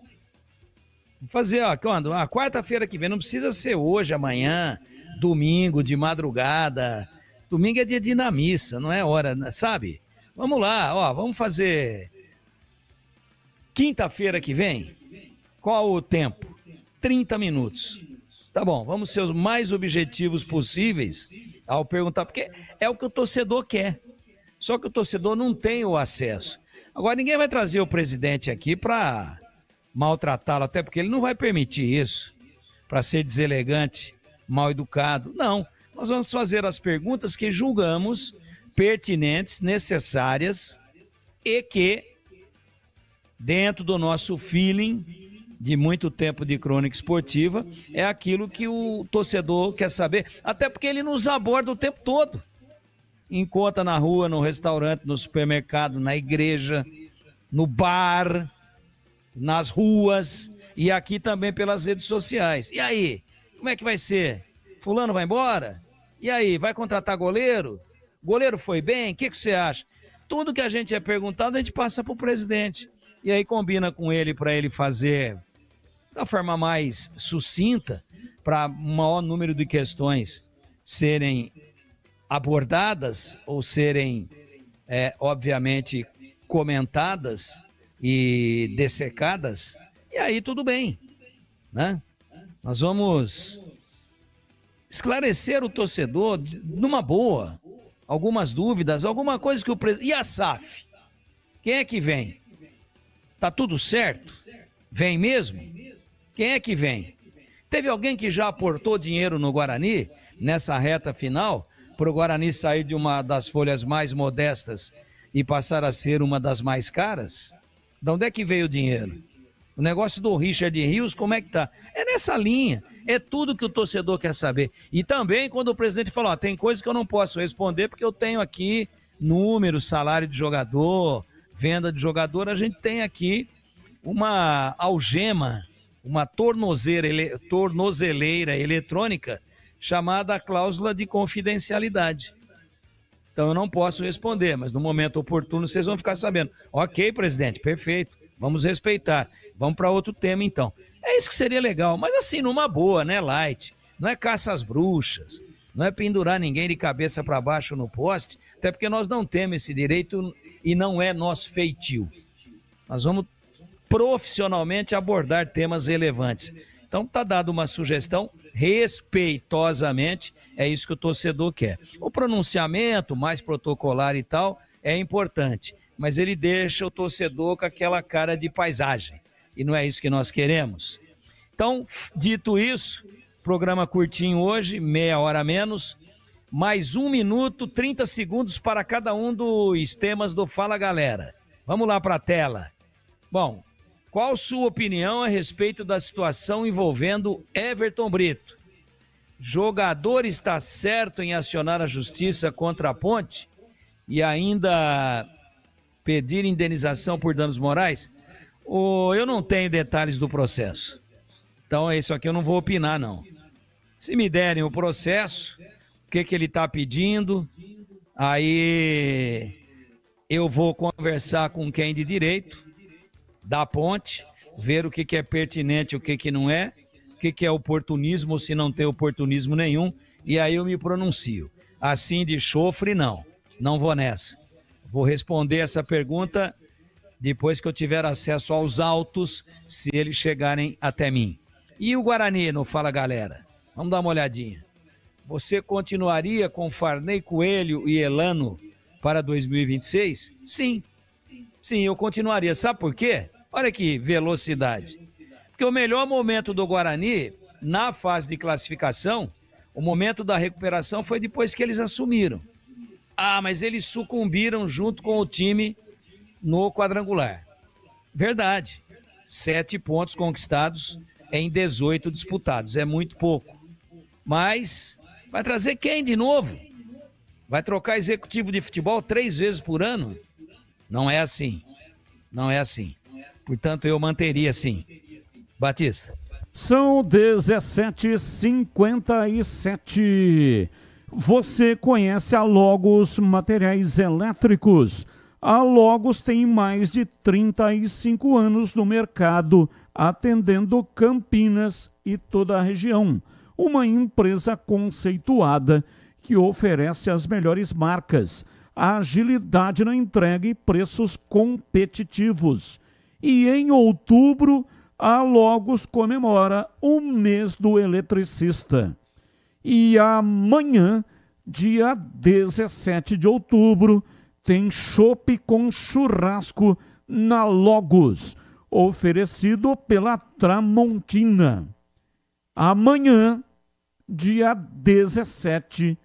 Vou fazer, ó, quando? Quarta-feira que vem, não precisa ser hoje, amanhã, domingo, de madrugada. Domingo é dia de ir na missa, não é hora, sabe? Vamos lá, ó, vamos fazer quinta-feira que vem. Qual o tempo? 30 minutos. Tá bom, vamos ser os mais objetivos possíveis ao perguntar, porque é o que o torcedor quer. Só que o torcedor não tem o acesso. Agora, ninguém vai trazer o presidente aqui para maltratá-lo, até porque ele não vai permitir isso, para ser deselegante, mal educado. Não, nós vamos fazer as perguntas que julgamos pertinentes, necessárias e que, dentro do nosso feeling de muito tempo de crônica esportiva, é aquilo que o torcedor quer saber, até porque ele nos aborda o tempo todo. encontra na rua, no restaurante, no supermercado, na igreja, no bar, nas ruas e aqui também pelas redes sociais. E aí, como é que vai ser? Fulano vai embora? E aí, vai contratar goleiro? Goleiro foi bem? O que você acha? Tudo que a gente é perguntado, a gente passa para o presidente. E aí combina com ele para ele fazer da forma mais sucinta, para um maior número de questões serem abordadas ou serem, obviamente, comentadas e dessecadas. E aí tudo bem, né? Nós vamos esclarecer o torcedor numa boa, algumas dúvidas, alguma coisa que o presidente... E a SAF? Quem é que vem? Tá tudo certo? Vem mesmo? Quem é que vem? Teve alguém que já aportou dinheiro no Guarani, nessa reta final, para o Guarani sair de uma das folhas mais modestas e passar a ser uma das mais caras? De onde é que veio o dinheiro? O negócio do Richard Rios, como é que tá? É nessa linha. É tudo que o torcedor quer saber. E também quando o presidente falou, tem coisa que eu não posso responder porque eu tenho aqui número, salário de jogador, venda de jogador, a gente tem aqui uma algema, uma tornozeleira eletrônica chamada cláusula de confidencialidade. Então eu não posso responder, mas no momento oportuno vocês vão ficar sabendo. Ok, presidente, perfeito, vamos respeitar. Vamos para outro tema então. É isso que seria legal, mas assim, numa boa, né, light? Não é caça às bruxas, não é pendurar ninguém de cabeça para baixo no poste, até porque nós não temos esse direito e não é nosso feitio. Nós vamos profissionalmente abordar temas relevantes. Então está dada uma sugestão, respeitosamente, é isso que o torcedor quer. O pronunciamento mais protocolar e tal é importante, mas ele deixa o torcedor com aquela cara de paisagem, e não é isso que nós queremos. Então, dito isso, programa curtinho hoje, meia hora a menos, mais 1 minuto, 30 segundos para cada um dos temas do Fala Galera. Vamos lá para a tela. Bom, qual sua opinião a respeito da situação envolvendo Everton Brito? Jogador está certo em acionar a justiça contra a Ponte e ainda pedir indenização por danos morais? Eu não tenho detalhes do processo. Então, isso aqui eu não vou opinar, não. Se me derem o processo, o que ele está pedindo, aí eu vou conversar com quem de direito da Ponte, ver o que é pertinente e o que não é, o que é oportunismo ou se não tem oportunismo nenhum, e aí eu me pronuncio. Assim de chofre, não vou nessa. Vou responder essa pergunta depois que eu tiver acesso aos autos, se eles chegarem até mim. E o Guarani no Fala Galera? Vamos dar uma olhadinha. Você continuaria com Farney Coelho e Elano para 2026? Sim, eu continuaria. Sabe por quê? Olha que velocidade. Porque o melhor momento do Guarani, na fase de classificação, o momento da recuperação foi depois que eles assumiram. Mas eles sucumbiram junto com o time no quadrangular. Verdade. 7 pontos conquistados em 18 disputados. É muito pouco. Mas vai trazer quem de novo? Vai trocar executivo de futebol 3 vezes por ano? Não é assim. Não é assim. Portanto, eu manteria assim. Batista. São 17h57. Você conhece a Logos Materiais Elétricos? A Logos tem mais de 35 anos no mercado, atendendo Campinas e toda a região. Uma empresa conceituada que oferece as melhores marcas, agilidade na entrega e preços competitivos. E em outubro, a Logos comemora o mês do eletricista. E amanhã, dia 17 de outubro, tem chopp com churrasco na Logos, oferecido pela Tramontina. Amanhã, dia 17,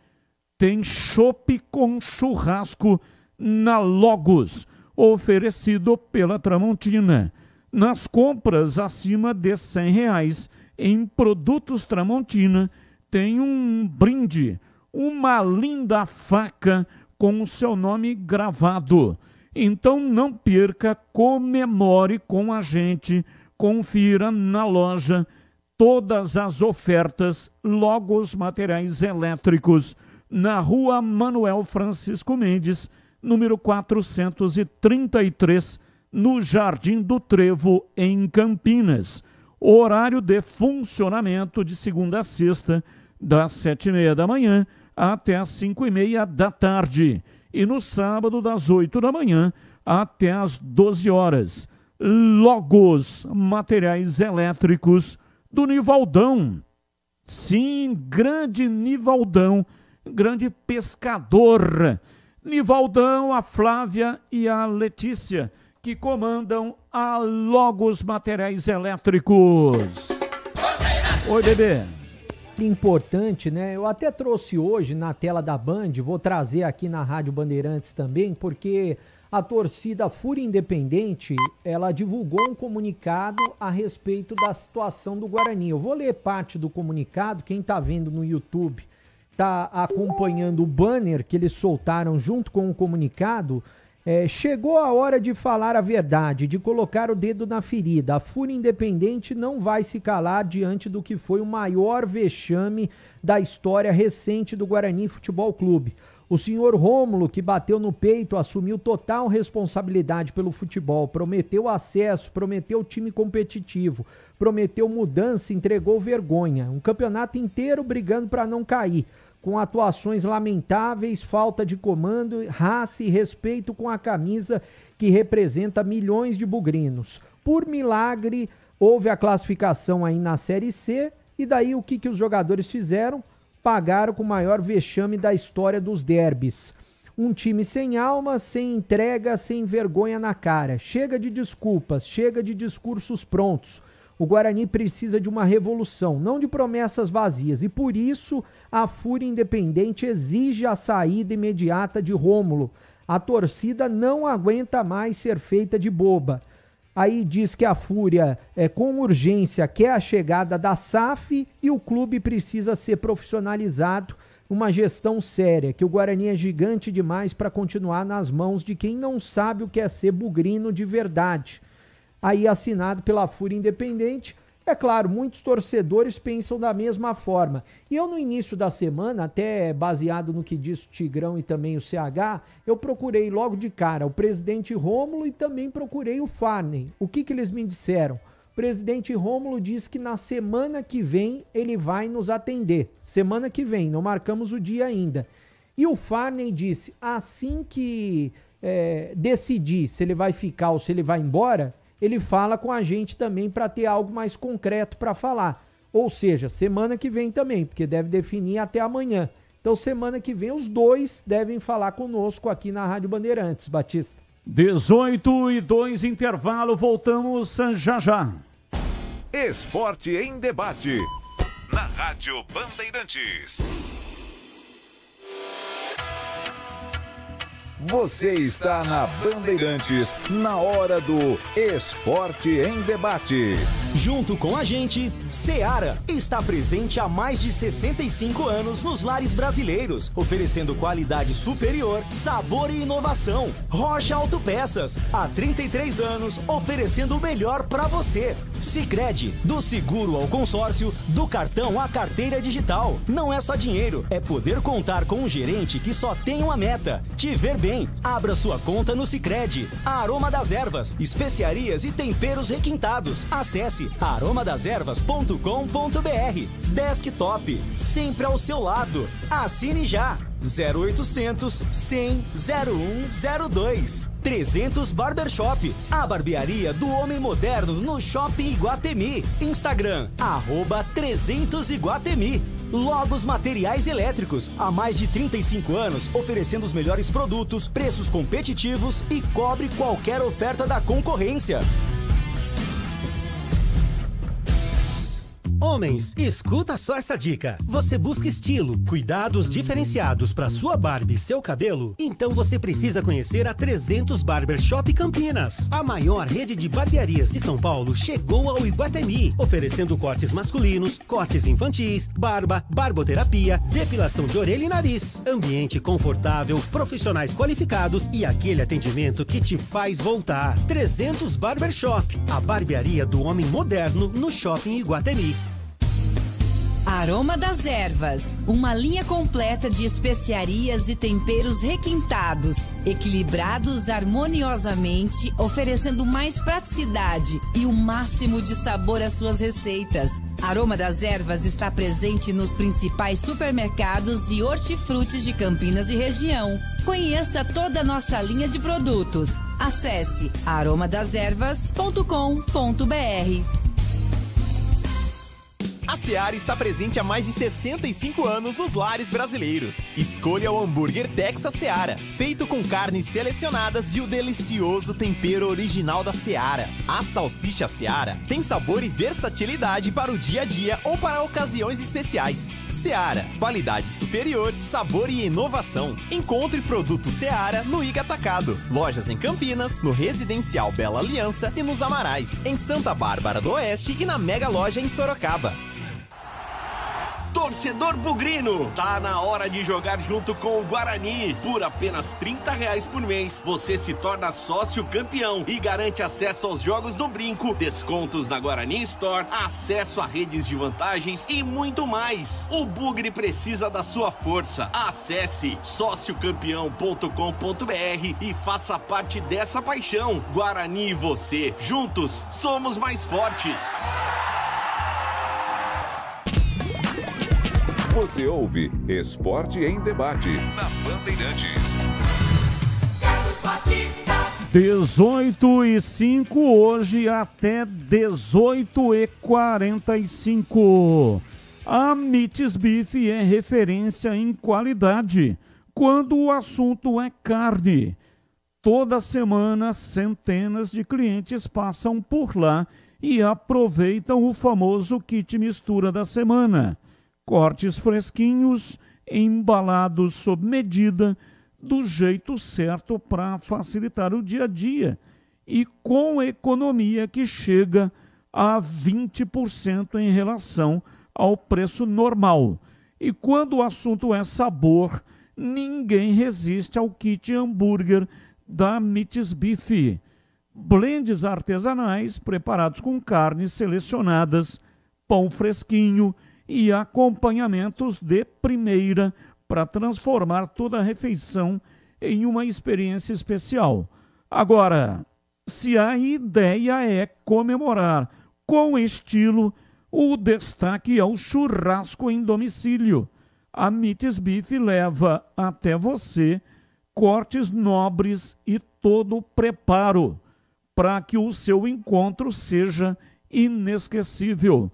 tem chopp com churrasco na Logos, oferecido pela Tramontina. Nas compras acima de R$100 em produtos Tramontina, tem um brinde, uma linda faca com o seu nome gravado. Então não perca, comemore com a gente, confira na loja todas as ofertas Logos Materiais Elétricos, na Rua Manuel Francisco Mendes, número 433, no Jardim do Trevo, em Campinas. Horário de funcionamento de segunda a sexta, das 7h30 da manhã até as 5h30 da tarde. E no sábado, das 8 da manhã até as 12 horas. Logos Materiais Elétricos do Nivaldão. Sim, grande Nivaldão, grande pescador. Nivaldão, a Flávia e a Letícia, que comandam a Logos Materiais Elétricos. Oi, bebê. Importante, né? Eu até trouxe hoje na tela da Band, vou trazer aqui na Rádio Bandeirantes também, porque a torcida Fúria Independente, ela divulgou um comunicado a respeito da situação do Guarani. Eu vou ler parte do comunicado, quem tá vendo no YouTube tá acompanhando o banner que eles soltaram junto com o comunicado. Chegou a hora de falar a verdade, de colocar o dedo na ferida. A Fúria Independente não vai se calar diante do que foi o maior vexame da história recente do Guarani Futebol Clube. O senhor Rômulo, que bateu no peito, assumiu total responsabilidade pelo futebol, prometeu acesso, prometeu time competitivo, prometeu mudança, entregou vergonha. Um campeonato inteiro brigando para não cair, com atuações lamentáveis, falta de comando, raça e respeito com a camisa que representa milhões de bugrinos. Por milagre, houve a classificação aí na Série C, e daí o que os jogadores fizeram? Pagaram com o maior vexame da história dos derbys. Um time sem alma, sem entrega, sem vergonha na cara. Chega de desculpas, chega de discursos prontos. O Guarani precisa de uma revolução, não de promessas vazias. E por isso a Fúria Independente exige a saída imediata de Rômulo. A torcida não aguenta mais ser feita de boba. Aí diz que a Fúria, com urgência, quer a chegada da SAF e o clube precisa ser profissionalizado, uma gestão séria, que o Guarani é gigante demais para continuar nas mãos de quem não sabe o que é ser bugrino de verdade. Aí assinado pela Fúria Independente. É claro, muitos torcedores pensam da mesma forma. E eu no início da semana, até baseado no que disse o Tigrão e também o CH, eu procurei logo de cara o presidente Rômulo e também procurei o Farney. O que eles me disseram? O presidente Rômulo disse que na semana que vem ele vai nos atender. Semana que vem, não marcamos o dia ainda. E o Farney disse, assim que decidir se ele vai ficar ou se ele vai embora, ele fala com a gente também para ter algo mais concreto para falar. Ou seja, semana que vem também, porque deve definir até amanhã. Então, semana que vem, os dois devem falar conosco aqui na Rádio Bandeirantes, Batista. 18:02, intervalo, voltamos já já. Esporte em debate, na Rádio Bandeirantes. Você está na Bandeirantes, na hora do Esporte em Debate. Junto com a gente, Seara está presente há mais de 65 anos nos lares brasileiros, oferecendo qualidade superior, sabor e inovação. Rocha Autopeças, há 33 anos, oferecendo o melhor para você. Sicredi, do seguro ao consórcio, do cartão à carteira digital. Não é só dinheiro, é poder contar com um gerente que só tem uma meta: te ver bem. Abra sua conta no Sicredi. Aroma das Ervas, especiarias e temperos requintados. Acesse aromadeservas.com.br. Desktop, sempre ao seu lado. Assine já. 0800 100 0102. 300 Barbershop, a barbearia do homem moderno no Shopping Iguatemi. Instagram, @300 Iguatemi. Logos Materiais Elétricos, há mais de 35 anos, oferecendo os melhores produtos, preços competitivos e cobre qualquer oferta da concorrência. homens, escuta só essa dica. Você busca estilo, cuidados diferenciados para sua barba e seu cabelo? Então você precisa conhecer a 300 Barbershop Campinas. A maior rede de barbearias de São Paulo chegou ao Iguatemi, oferecendo cortes masculinos, cortes infantis, barba, barboterapia, depilação de orelha e nariz. Ambiente confortável, profissionais qualificados e aquele atendimento que te faz voltar. 300 Barbershop, a barbearia do homem moderno no Shopping Iguatemi. Aroma das Ervas, uma linha completa de especiarias e temperos requintados, equilibrados harmoniosamente, oferecendo mais praticidade e o máximo de sabor às suas receitas. Aroma das Ervas está presente nos principais supermercados e hortifrutis de Campinas e região. Conheça toda a nossa linha de produtos. Acesse aromadeservas.com.br. A Seara está presente há mais de 65 anos nos lares brasileiros. Escolha o hambúrguer Texas Seara, feito com carnes selecionadas e o delicioso tempero original da Seara. A salsicha Seara tem sabor e versatilidade para o dia a dia ou para ocasiões especiais. Seara, qualidade superior, sabor e inovação. Encontre produto Seara no Iga Atacado. Lojas em Campinas, no Residencial Bela Aliança e nos Amarais, em Santa Bárbara do Oeste e na Mega Loja em Sorocaba. Torcedor bugrino, tá na hora de jogar junto com o Guarani. Por apenas R$30 por mês, você se torna sócio campeão e garante acesso aos jogos do Brinco, descontos na Guarani Store, acesso a redes de vantagens e muito mais. O Bugre precisa da sua força. Acesse sociocampeão.com.br e faça parte dessa paixão. Guarani e você, juntos, somos mais fortes. Você ouve Esporte em Debate, na Bandeirantes. 18h05, hoje até 18h45. A Mites Beef é referência em qualidade quando o assunto é carne. Toda semana, centenas de clientes passam por lá e aproveitam o famoso kit mistura da semana. Cortes fresquinhos, embalados sob medida, do jeito certo para facilitar o dia a dia e com economia que chega a 20% em relação ao preço normal. E quando o assunto é sabor, ninguém resiste ao kit hambúrguer da Mites Beef. Blends artesanais preparados com carnes selecionadas, pão fresquinho e acompanhamentos de primeira para transformar toda a refeição em uma experiência especial. Agora, se a ideia é comemorar com estilo, o destaque é o churrasco em domicílio. A Mites Beef leva até você cortes nobres e todo o preparo para que o seu encontro seja inesquecível.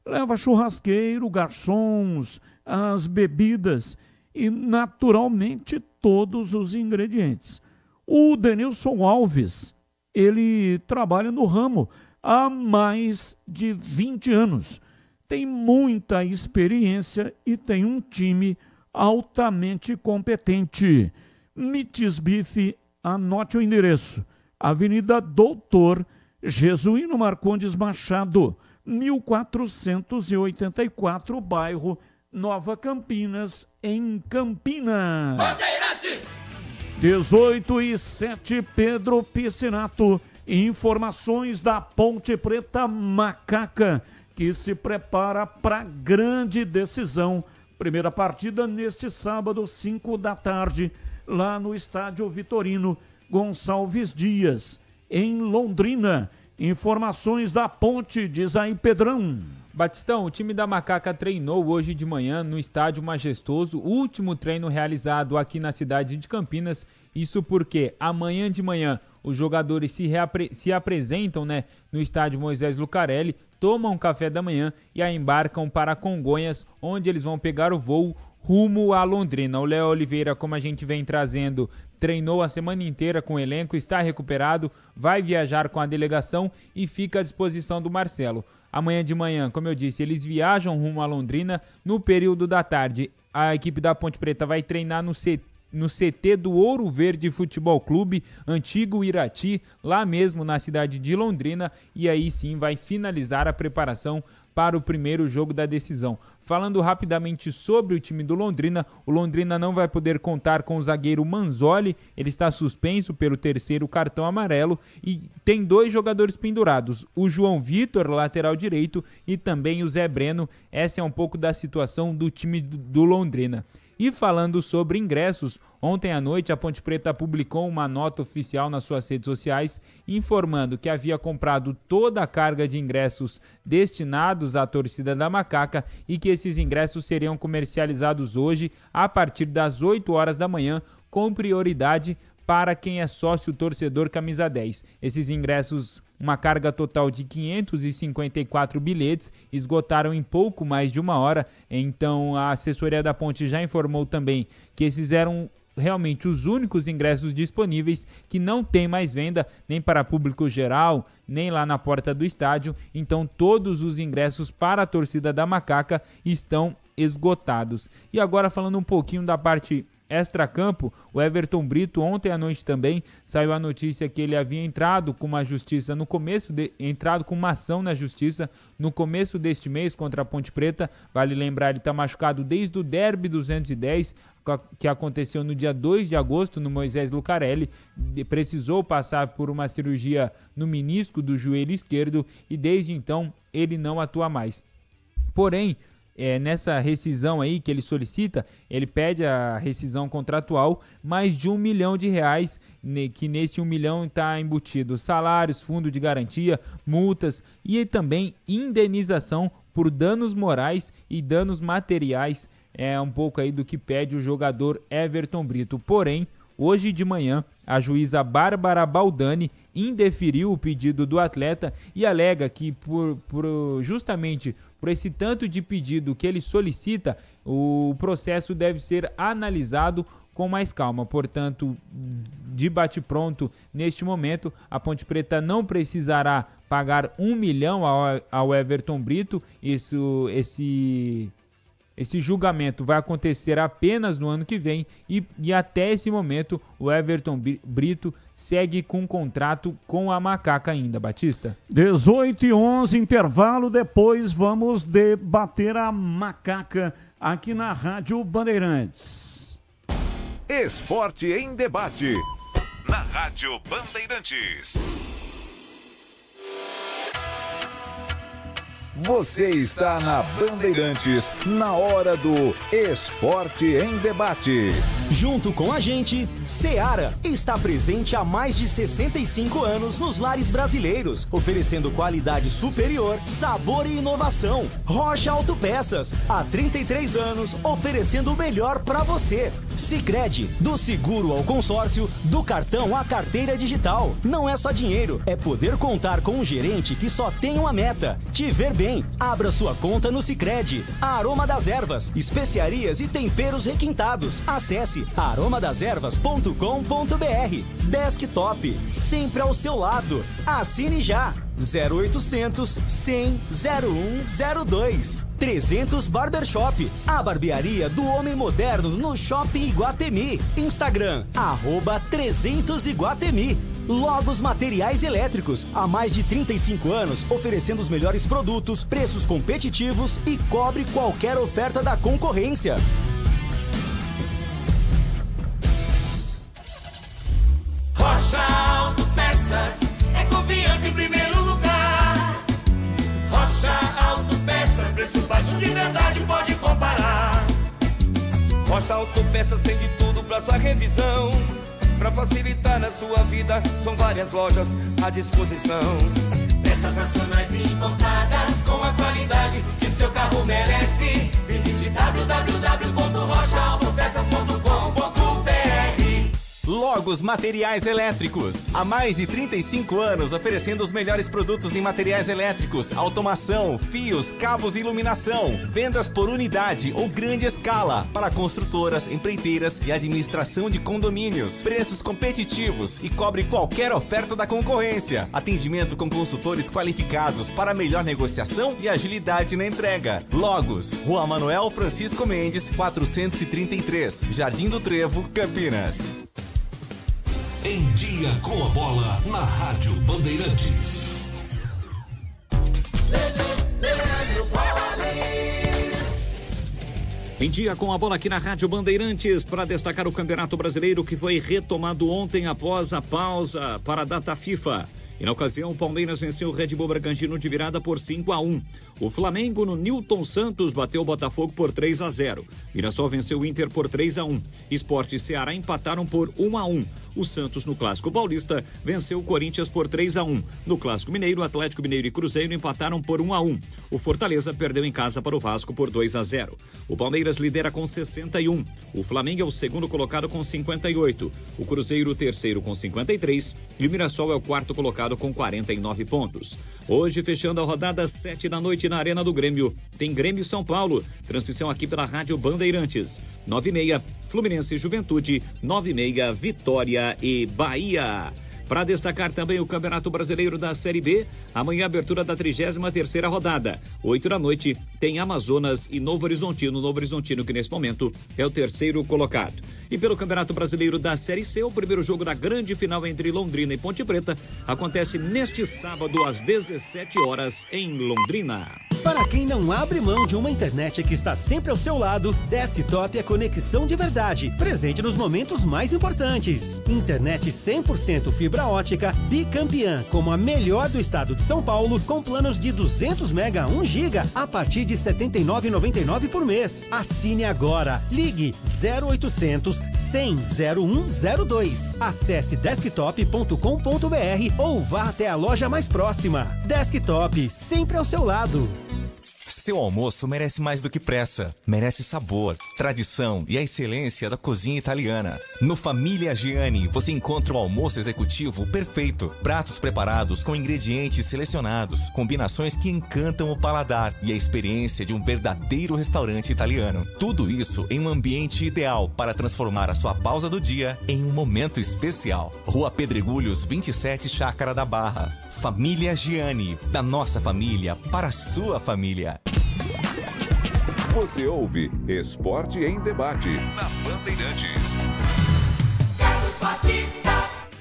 Leva churrasqueiro, garçons, as bebidas e, naturalmente, todos os ingredientes. O Denilson Alves, ele trabalha no ramo há mais de 20 anos. Tem muita experiência e tem um time altamente competente. Mites Beef, anote o endereço. Avenida Doutor Jesuíno Marcondes Machado, 1484, bairro Nova Campinas, em Campinas. 18h07, Pedro Piscinato. Informações da Ponte Preta Macaca, que se prepara para grande decisão. Primeira partida neste sábado, 5 da tarde, lá no estádio Vitorino Gonçalves Dias, em Londrina. Informações da Ponte, diz aí Pedrão. Batistão, o time da Macaca treinou hoje de manhã no estádio Majestoso, o último treino realizado aqui na cidade de Campinas. Isso porque amanhã de manhã os jogadores se apresentam, no estádio Moisés Lucarelli. tomam café da manhã e aí embarcam para Congonhas, onde eles vão pegar o voo rumo a Londrina. O Léo Oliveira, como a gente vem trazendo, treinou a semana inteira com o elenco, está recuperado, vai viajar com a delegação e fica à disposição do Marcelo. Amanhã de manhã, como eu disse, eles viajam rumo a Londrina. No período da tarde, a equipe da Ponte Preta vai treinar no CT do Ouro Verde Futebol Clube, antigo Irati, lá mesmo na cidade de Londrina, e aí sim vai finalizar a preparação para o primeiro jogo da decisão. Falando rapidamente sobre o time do Londrina, o Londrina não vai poder contar com o zagueiro Manzoli, ele está suspenso pelo 3º cartão amarelo e tem 2 jogadores pendurados, o João Vitor, lateral direito, e também o Zé Breno. Essa é um pouco da situação do time do Londrina. E falando sobre ingressos, ontem à noite a Ponte Preta publicou uma nota oficial nas suas redes sociais informando que havia comprado toda a carga de ingressos destinados à torcida da Macaca e que esses ingressos seriam comercializados hoje a partir das 8 horas da manhã, com prioridade para quem é sócio torcedor camisa 10. Esses ingressos, uma carga total de 554 bilhetes, esgotaram em pouco mais de 1 hora. Então a assessoria da Ponte já informou também que esses eram realmente os únicos ingressos disponíveis, que não tem mais venda nem para público geral, nem lá na porta do estádio. Então todos os ingressos para a torcida da Macaca estão esgotados. E agora falando um pouquinho da parte extracampo, o Everton Brito, ontem à noite também saiu a notícia que ele havia entrado com uma ação na justiça no começo deste mês contra a Ponte Preta. Vale lembrar, ele está machucado desde o Derby 210, que aconteceu no dia 2 de agosto no Moisés Lucarelli. Precisou passar por uma cirurgia no menisco do joelho esquerdo e desde então ele não atua mais. Porém, nessa rescisão aí que ele solicita, ele pede a rescisão contratual, mais de R$1 milhão, que nesse 1 milhão está embutido salários, fundo de garantia, multas e também indenização por danos morais e danos materiais. É um pouco aí do que pede o jogador Everton Brito. Porém, hoje de manhã, a juíza Bárbara Baldani indeferiu o pedido do atleta e alega que justamente por esse tanto de pedido que ele solicita, o processo deve ser analisado com mais calma. Portanto, de bate-pronto, neste momento, a Ponte Preta não precisará pagar R$1 milhão ao Everton Brito. Esse julgamento vai acontecer apenas no ano que vem e até esse momento o Everton Brito segue com um contrato com a Macaca ainda, Batista. 18h11, intervalo, depois vamos debater a Macaca aqui na Rádio Bandeirantes. Esporte em debate, na Rádio Bandeirantes. Você está na Bandeirantes, na hora do Esporte em Debate. Junto com a gente, Seara está presente há mais de 65 anos nos lares brasileiros, oferecendo qualidade superior, sabor e inovação. Rocha Autopeças, há 33 anos, oferecendo o melhor para você. Sicredi, do seguro ao consórcio, do cartão à carteira digital. Não é só dinheiro, é poder contar com um gerente que só tem uma meta: te ver bem. Abra sua conta no Sicredi. Aroma das Ervas, especiarias e temperos requintados. Acesse aromadeservas.com.br. Desktop, sempre ao seu lado. Assine já. 0800 100 0102. 300 Barbershop, a barbearia do homem moderno no Shopping Iguatemi. Instagram, @300 Iguatemi. Logos Materiais Elétricos, há mais de 35 anos, oferecendo os melhores produtos, preços competitivos e cobre qualquer oferta da concorrência. Rocha Autopeças, é confiança em primeiro lugar. Rocha Autopeças, preço baixo de verdade, pode comparar. Rocha Autopeças tem de tudo pra sua revisão. Pra facilitar na sua vida, são várias lojas à disposição. Peças nacionais e importadas com a qualidade que seu carro merece. Visite www.rochaautopeças.com.br. Logo Logos Materiais Elétricos. Há mais de 35 anos oferecendo os melhores produtos em materiais elétricos, automação, fios, cabos e iluminação. Vendas por unidade ou grande escala para construtoras, empreiteiras e administração de condomínios. Preços competitivos e cobre qualquer oferta da concorrência. Atendimento com consultores qualificados para melhor negociação e agilidade na entrega. Logos, Rua Manuel Francisco Mendes, 433, Jardim do Trevo, Campinas. Em Dia com a Bola, na Rádio Bandeirantes. Em Dia com a Bola aqui na Rádio Bandeirantes, para destacar o Campeonato Brasileiro que foi retomado ontem após a pausa para a data FIFA. E na ocasião, o Palmeiras venceu o Red Bull Bragantino de virada por 5-1. O Flamengo, no Newton Santos, bateu o Botafogo por 3-0. Mirassol venceu o Inter por 3-1. Sport e Ceará empataram por 1-1. O Santos, no Clássico Paulista, venceu o Corinthians por 3-1. No Clássico Mineiro, Atlético Mineiro e Cruzeiro empataram por 1-1. O Fortaleza perdeu em casa para o Vasco por 2-0. O Palmeiras lidera com 61. O Flamengo é o segundo colocado com 58. O Cruzeiro, o terceiro com 53. E o Mirassol é o quarto colocado com 49 pontos. Hoje, fechando a rodada, 7 da noite na Arena do Grêmio, tem Grêmio São Paulo. Transmissão aqui pela Rádio Bandeirantes. 9h30, Fluminense e Juventude. 9h30, Vitória e Bahia. Para destacar também o Campeonato Brasileiro da Série B, amanhã abertura da 33ª rodada. 8 da noite tem Amazonas e Novo Horizontino. Novo Horizontino que nesse momento é o terceiro colocado. E pelo Campeonato Brasileiro da Série C, o primeiro jogo da grande final entre Londrina e Ponte Preta acontece neste sábado às 17 horas em Londrina. Para quem não abre mão de uma internet que está sempre ao seu lado, Desktop é conexão de verdade, presente nos momentos mais importantes. Internet 100% fibra ótica, bicampeã, como a melhor do estado de São Paulo, com planos de 200 MB a 1 GB a partir de R$ 79,99 por mês. Assine agora. Ligue 0800 100 0102. Acesse desktop.com.br ou vá até a loja mais próxima. Desktop, sempre ao seu lado. Seu almoço merece mais do que pressa. Merece sabor, tradição e a excelência da cozinha italiana. No Família Gianni, você encontra o almoço executivo perfeito. Pratos preparados com ingredientes selecionados, combinações que encantam o paladar e a experiência de um verdadeiro restaurante italiano. Tudo isso em um ambiente ideal para transformar a sua pausa do dia em um momento especial. Rua Pedregulhos, 27, Chácara da Barra. Família Gianni, da nossa família para a sua família. Você ouve Esporte em Debate na Bandeirantes.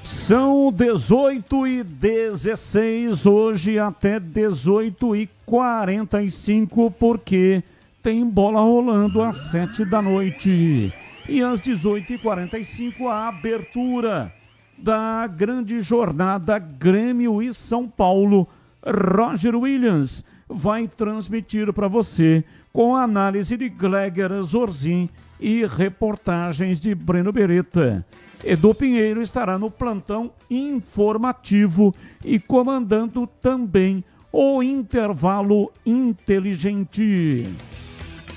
São 18h16, hoje até 18h45, porque tem bola rolando às 7 da noite. E às 18h45 a abertura da grande jornada Grêmio e São Paulo. Roger Williams vai transmitir para você com análise de Gleger Zorzin e reportagens de Breno Beretta. Edu Pinheiro estará no plantão informativo e comandando também o intervalo inteligente.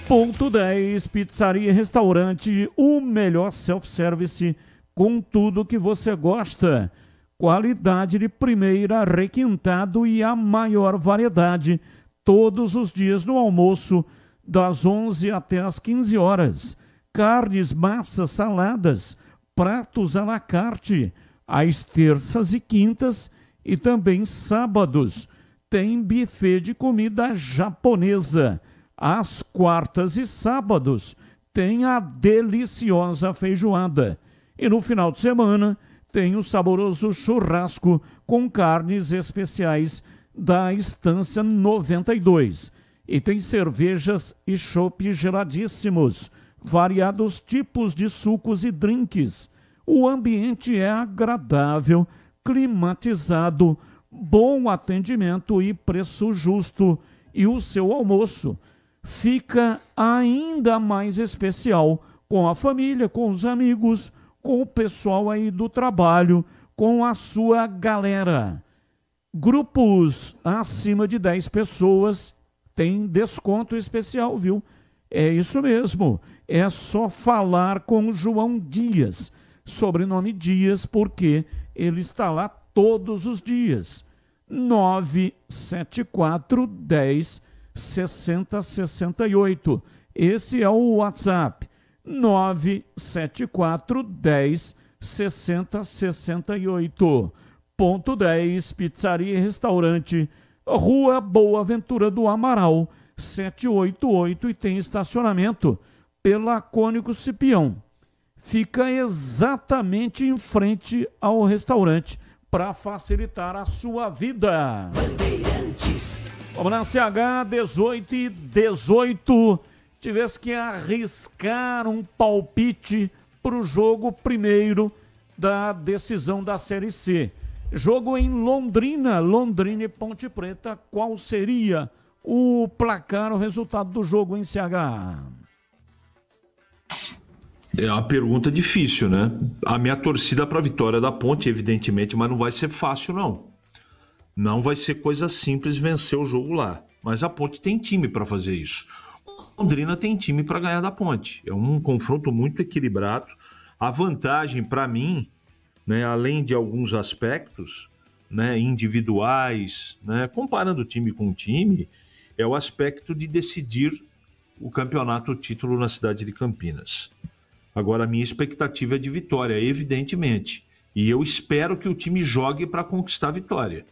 Ponto 10, pizzaria e restaurante, o melhor self-service com tudo que você gosta. Qualidade de primeira, requintado e a maior variedade todos os dias no almoço, das 11 até as 15 horas. Carnes, massas, saladas, pratos à la carte, às terças e quintas e também sábados. Tem buffet de comida japonesa. Às quartas e sábados tem a deliciosa feijoada. E no final de semana tem o saboroso churrasco com carnes especiais da Estância 92. E tem cervejas e chopp geladíssimos, variados tipos de sucos e drinks. O ambiente é agradável, climatizado, bom atendimento e preço justo. E o seu almoço fica ainda mais especial com a família, com os amigos, com o pessoal aí do trabalho, com a sua galera. Grupos acima de 10 pessoas tem desconto especial, viu? É isso mesmo. É só falar com o João Dias. sobrenome Dias, porque ele está lá todos os dias. 974 10 60 68. Esse é o WhatsApp. 974 10 60 68. Ponto 10, Pizzaria e Restaurante, Rua Boa Ventura do Amaral, 788, e tem estacionamento pela Cônigo Cipião. Fica exatamente em frente ao restaurante para facilitar a sua vida. Vamos na CH 18 e 18. Tivesse que arriscar um palpite para o jogo primeiro da decisão da Série C. Jogo em Londrina, Londrina e Ponte Preta. Qual seria o placar, o resultado do jogo em CH? É uma pergunta difícil, né? A minha torcida para a vitória da Ponte, evidentemente, mas não vai ser fácil, não. Não vai ser coisa simples vencer o jogo lá. Mas a Ponte tem time para fazer isso. Londrina tem time para ganhar da Ponte. É um confronto muito equilibrado. A vantagem para mim, né, além de alguns aspectos, né, individuais, né, comparando time com time, é o aspecto de decidir o campeonato, o título na cidade de Campinas. Agora, a minha expectativa é de vitória, evidentemente. E eu espero que o time jogue para conquistar a vitória.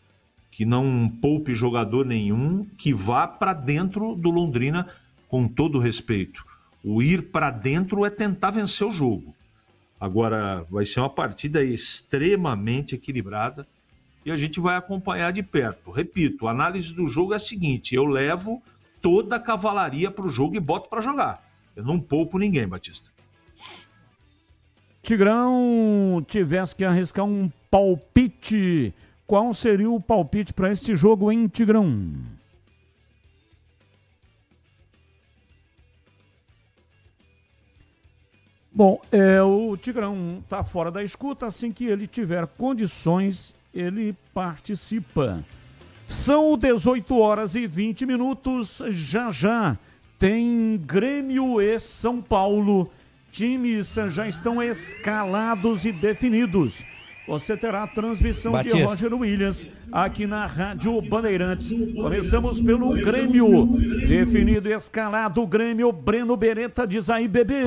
Que não poupe jogador nenhum, que vá para dentro do Londrina, com todo respeito. O ir para dentro é tentar vencer o jogo. Agora, vai ser uma partida extremamente equilibrada e a gente vai acompanhar de perto. Repito, a análise do jogo é a seguinte: eu levo toda a cavalaria para o jogo e boto para jogar. Eu não poupo ninguém, Batista. Tigrão, tivesse que arriscar um palpite, qual seria o palpite para este jogo, hein, Tigrão? Bom, o Tigrão está fora da escuta. Assim que ele tiver condições, ele participa. São 18 horas e 20 minutos. Já tem Grêmio e São Paulo. Times já estão escalados e definidos. Você terá a transmissão de Roger Williams aqui na Rádio Bandeirantes. Começamos pelo Grêmio. Definido e escalado o Grêmio. Breno Beretta, diz aí, bebê.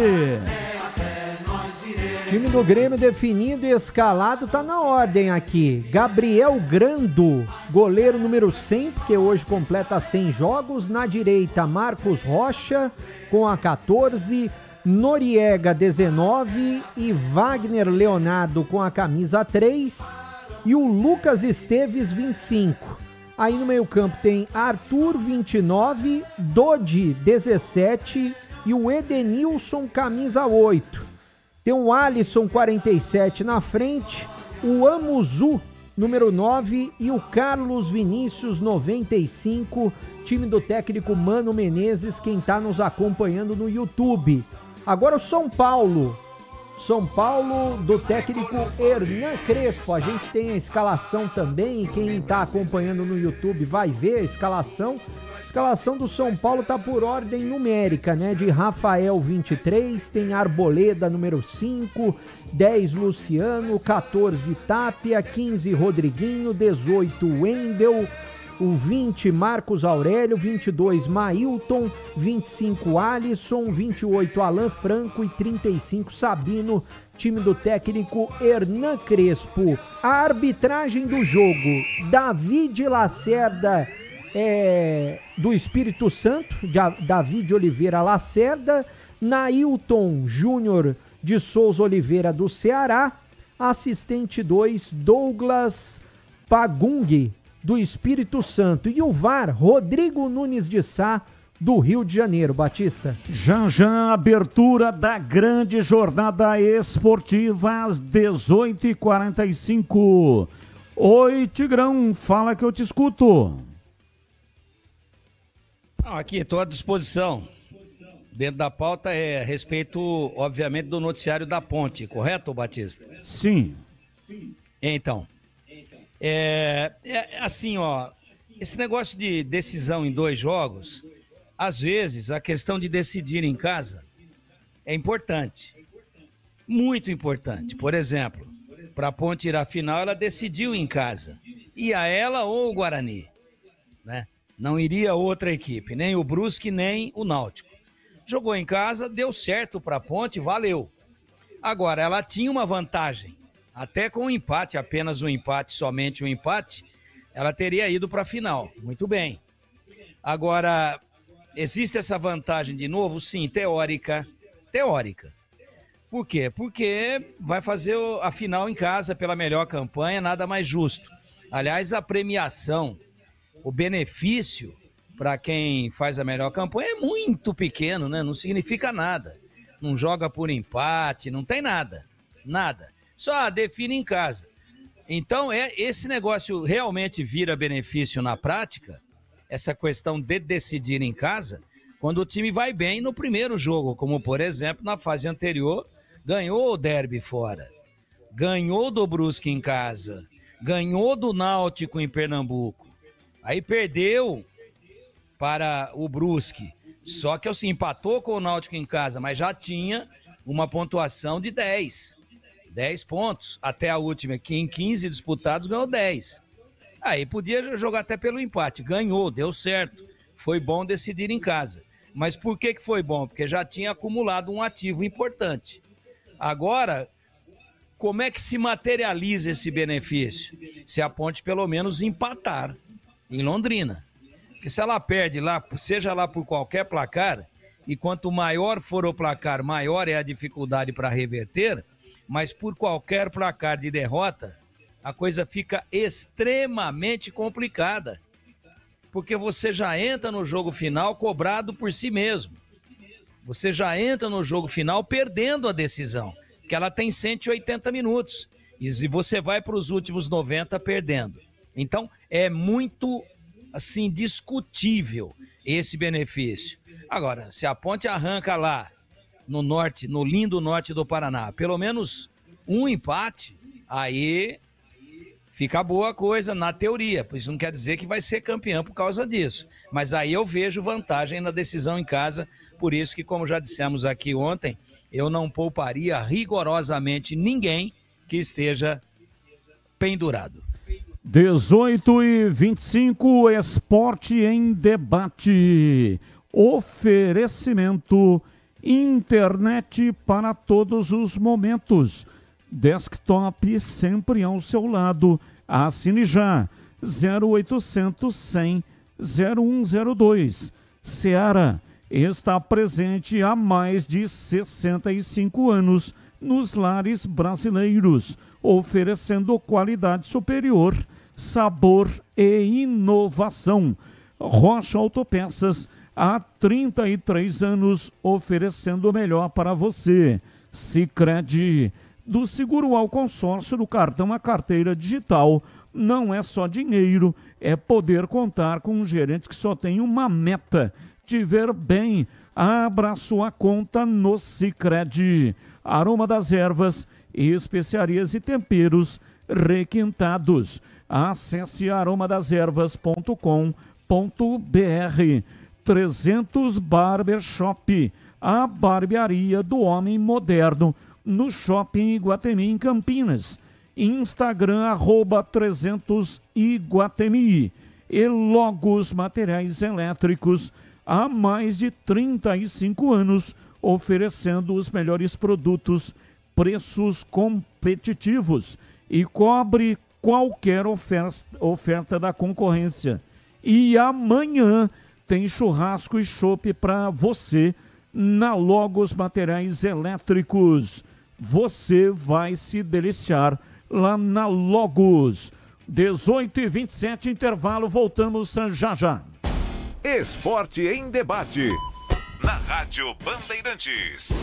Time do Grêmio definido e escalado, tá na ordem aqui. Gabriel Grando, goleiro número 100, porque hoje completa 100 jogos. Na direita, Marcos Rocha com a 14, Noriega 19 e Wagner Leonardo com a camisa 3 e o Lucas Esteves 25. Aí no meio-campo tem Arthur 29, Dodi 17 e o Edenilson camisa 8. Tem o Alisson 47 na frente, o Amuzu número 9 e o Carlos Vinícius 95, time do técnico Mano Menezes, quem está nos acompanhando no YouTube. Agora o São Paulo do técnico Hernan Crespo. A gente tem a escalação também, e quem está acompanhando no YouTube vai ver a escalação. A escalação do São Paulo tá por ordem numérica, né? De Rafael 23, tem Arboleda número 5, 10 Luciano, 14 Tapia, 15 Rodriguinho, 18 Wendel, o 20 Marcos Aurélio, 22 Mailton, 25 Alisson, 28 Alan Franco e 35 Sabino, time do técnico Hernan Crespo. A arbitragem do jogo, David Lacerda do Espírito Santo, David Oliveira Lacerda, Nailton Júnior de Souza Oliveira do Ceará, assistente 2 Douglas Pagung do Espírito Santo e o VAR Rodrigo Nunes de Sá do Rio de Janeiro. Batista. Já abertura da grande jornada esportiva às 18h45. Oi, Tigrão, fala que eu te escuto. Aqui, estou à disposição. Dentro da pauta é a respeito, obviamente, do noticiário da Ponte, correto, Batista? Sim. Então, assim, ó, esse negócio de decisão em 2 jogos, às vezes a questão de decidir em casa é importante. muito importante. Por exemplo, para a Ponte ir à final, ela decidiu em casa. Ia ela ou o Guarani, né? Não iria outra equipe, nem o Brusque, nem o Náutico. Jogou em casa, deu certo para a Ponte, valeu. Agora, ela tinha uma vantagem. Até com o empate, apenas um empate, somente um empate, ela teria ido para a final. Muito bem. Agora, existe essa vantagem de novo? Sim, teórica. Teórica. Por quê? Porque vai fazer a final em casa pela melhor campanha, nada mais justo. Aliás, a premiação, o benefício para quem faz a melhor campanha é muito pequeno, né? Não significa nada. Não joga por empate, não tem nada. Nada. Só define em casa. Então, esse negócio realmente vira benefício na prática, essa questão de decidir em casa, quando o time vai bem no primeiro jogo, como, por exemplo, na fase anterior, ganhou o derby fora, ganhou do Brusque em casa, ganhou do Náutico em Pernambuco, aí perdeu para o Brusque, só que assim, empatou com o Náutico em casa, mas já tinha uma pontuação de 10 pontos, até a última, que em 15 disputados ganhou 10. Aí podia jogar até pelo empate, ganhou, deu certo, foi bom decidir em casa. Mas por que foi bom? Porque já tinha acumulado um ativo importante. Agora, como é que se materializa esse benefício? Se a Ponte pelo menos empatar em Londrina. Porque se ela perde lá, seja lá por qualquer placar, e quanto maior for o placar, maior é a dificuldade para reverter, mas por qualquer placar de derrota, a coisa fica extremamente complicada. Porque você já entra no jogo final cobrado por si mesmo. Você já entra no jogo final perdendo a decisão, porque ela tem 180 minutos. E você vai para os últimos 90 perdendo. Então, é muito, assim, discutível esse benefício. Agora, se a Ponte arranca lá no norte, no lindo norte do Paraná, pelo menos um empate, aí fica boa a coisa na teoria, pois não quer dizer que vai ser campeão por causa disso. Mas aí eu vejo vantagem na decisão em casa, por isso que, como já dissemos aqui ontem, eu não pouparia rigorosamente ninguém que esteja pendurado. 18h25, Esporte em Debate. Oferecimento internet para todos os momentos. Desktop sempre ao seu lado. Assine já. 0800 100 0102. Seara está presente há mais de 65 anos nos lares brasileiros, oferecendo qualidade superior, sabor e inovação. Rocha Autopeças, há 33 anos, oferecendo o melhor para você. Sicredi, do seguro ao consórcio, do cartão à carteira digital, não é só dinheiro, é poder contar com um gerente que só tem uma meta: te ver bem. Abra sua conta no Sicredi. Aroma das ervas, especiarias e temperos requintados. Acesse aromadeservas.com.br. 300 Barbershop, a barbearia do homem moderno, no Shopping Iguatemi, em Campinas. Instagram, @300 Iguatemi. E Logos Materiais Elétricos, há mais de 35 anos, oferecendo os melhores produtos, preços competitivos, e cobre qualquer oferta da concorrência. E amanhã tem churrasco e chopp para você na Logos Materiais Elétricos. Você vai se deliciar lá na Logos. 18h27, intervalo, voltamos já já. Esporte em Debate, na Rádio Bandeirantes.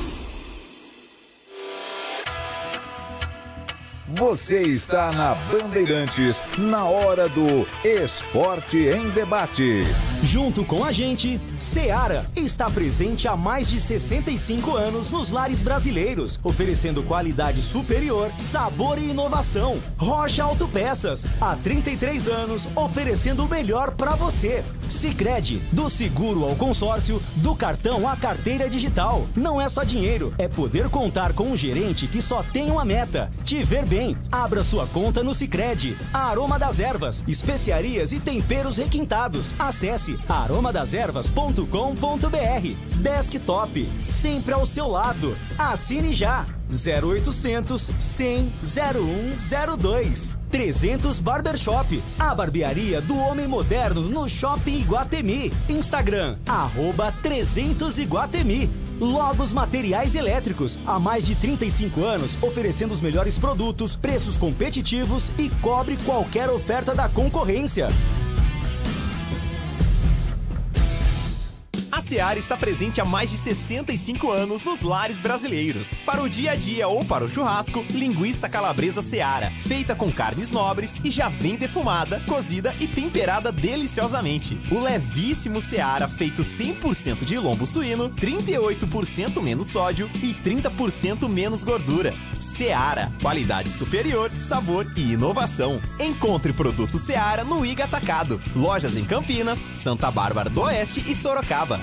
Você está na Bandeirantes, na hora do Esporte em Debate. Junto com a gente, Seara está presente há mais de 65 anos nos lares brasileiros, oferecendo qualidade superior, sabor e inovação. Rocha Autopeças, há 33 anos, oferecendo o melhor para você. Sicredi, do seguro ao consórcio, do cartão à carteira digital. Não é só dinheiro, é poder contar com um gerente que só tem uma meta: te ver bem. Abra sua conta no Sicredi. Aroma das Ervas, especiarias e temperos requintados. Acesse aromadeservas.com.br. Desktop, sempre ao seu lado. Assine já. 0800 100 0102. 300 Barbershop, a barbearia do homem moderno no Shopping Iguatemi. Instagram, @300 Iguatemi. Logos Materiais Elétricos, há mais de 35 anos, oferecendo os melhores produtos, preços competitivos e cobre qualquer oferta da concorrência. A Seara está presente há mais de 65 anos nos lares brasileiros. Para o dia a dia ou para o churrasco, linguiça calabresa Seara, feita com carnes nobres e já vem defumada, cozida e temperada deliciosamente. O levíssimo Seara, feito 100% de lombo suíno, 38% menos sódio e 30% menos gordura. Seara, qualidade superior, sabor e inovação. Encontre produto Seara no Iga Atacado. Lojas em Campinas, Santa Bárbara do Oeste e Sorocaba.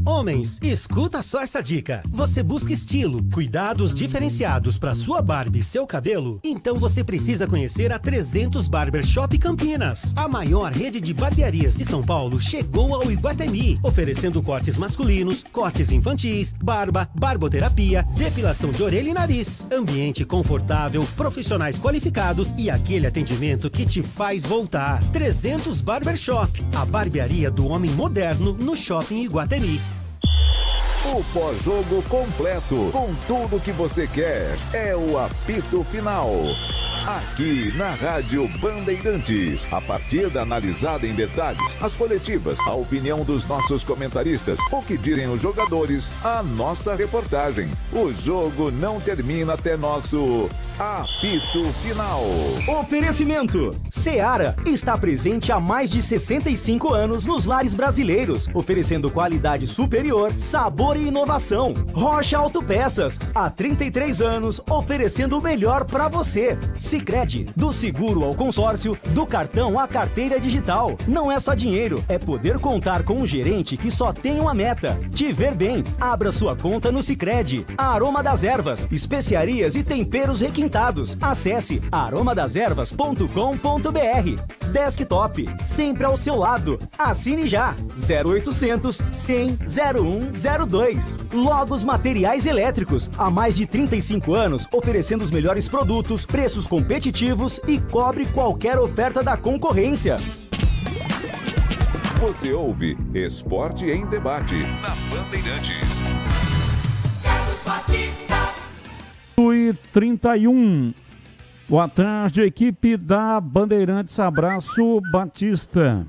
Homens, escuta só essa dica. Você busca estilo, cuidados diferenciados para sua barba e seu cabelo? Então você precisa conhecer a 300 Barbershop Campinas. A maior rede de barbearias de São Paulo chegou ao Iguatemi, oferecendo cortes masculinos, cortes infantis, barba, barboterapia, depilação de orelha e nariz. Ambiente confortável, profissionais qualificados e aquele atendimento que te faz voltar. 300 Barbershop, a barbearia do homem moderno no Shopping Iguatemi. O pós-jogo completo, com tudo que você quer, é o apito final. Aqui na Rádio Bandeirantes, a partida analisada em detalhes, as coletivas, a opinião dos nossos comentaristas, o que dizem os jogadores, a nossa reportagem. O jogo não termina até nosso apito final. Oferecimento: Seara está presente há mais de 65 anos nos lares brasileiros, oferecendo qualidade superior, sabor e inovação. Rocha Autopeças, há 33 anos, oferecendo o melhor para você. Sicredi, do seguro ao consórcio, do cartão à carteira digital. Não é só dinheiro, é poder contar com um gerente que só tem uma meta: te ver bem. Abra sua conta no Sicredi. Aroma das Ervas, especiarias e temperos requintados. Acesse aromadeservas.com.br. Desktop, sempre ao seu lado. Assine já. 0800 100 0102. Logos Materiais Elétricos, há mais de 35 anos, oferecendo os melhores produtos, preços competitivos e cobre qualquer oferta da concorrência. Você ouve Esporte em Debate na Bandeirantes. Carlos Batista. 31. Boa tarde, equipe da Bandeirantes. Abraço, Batista.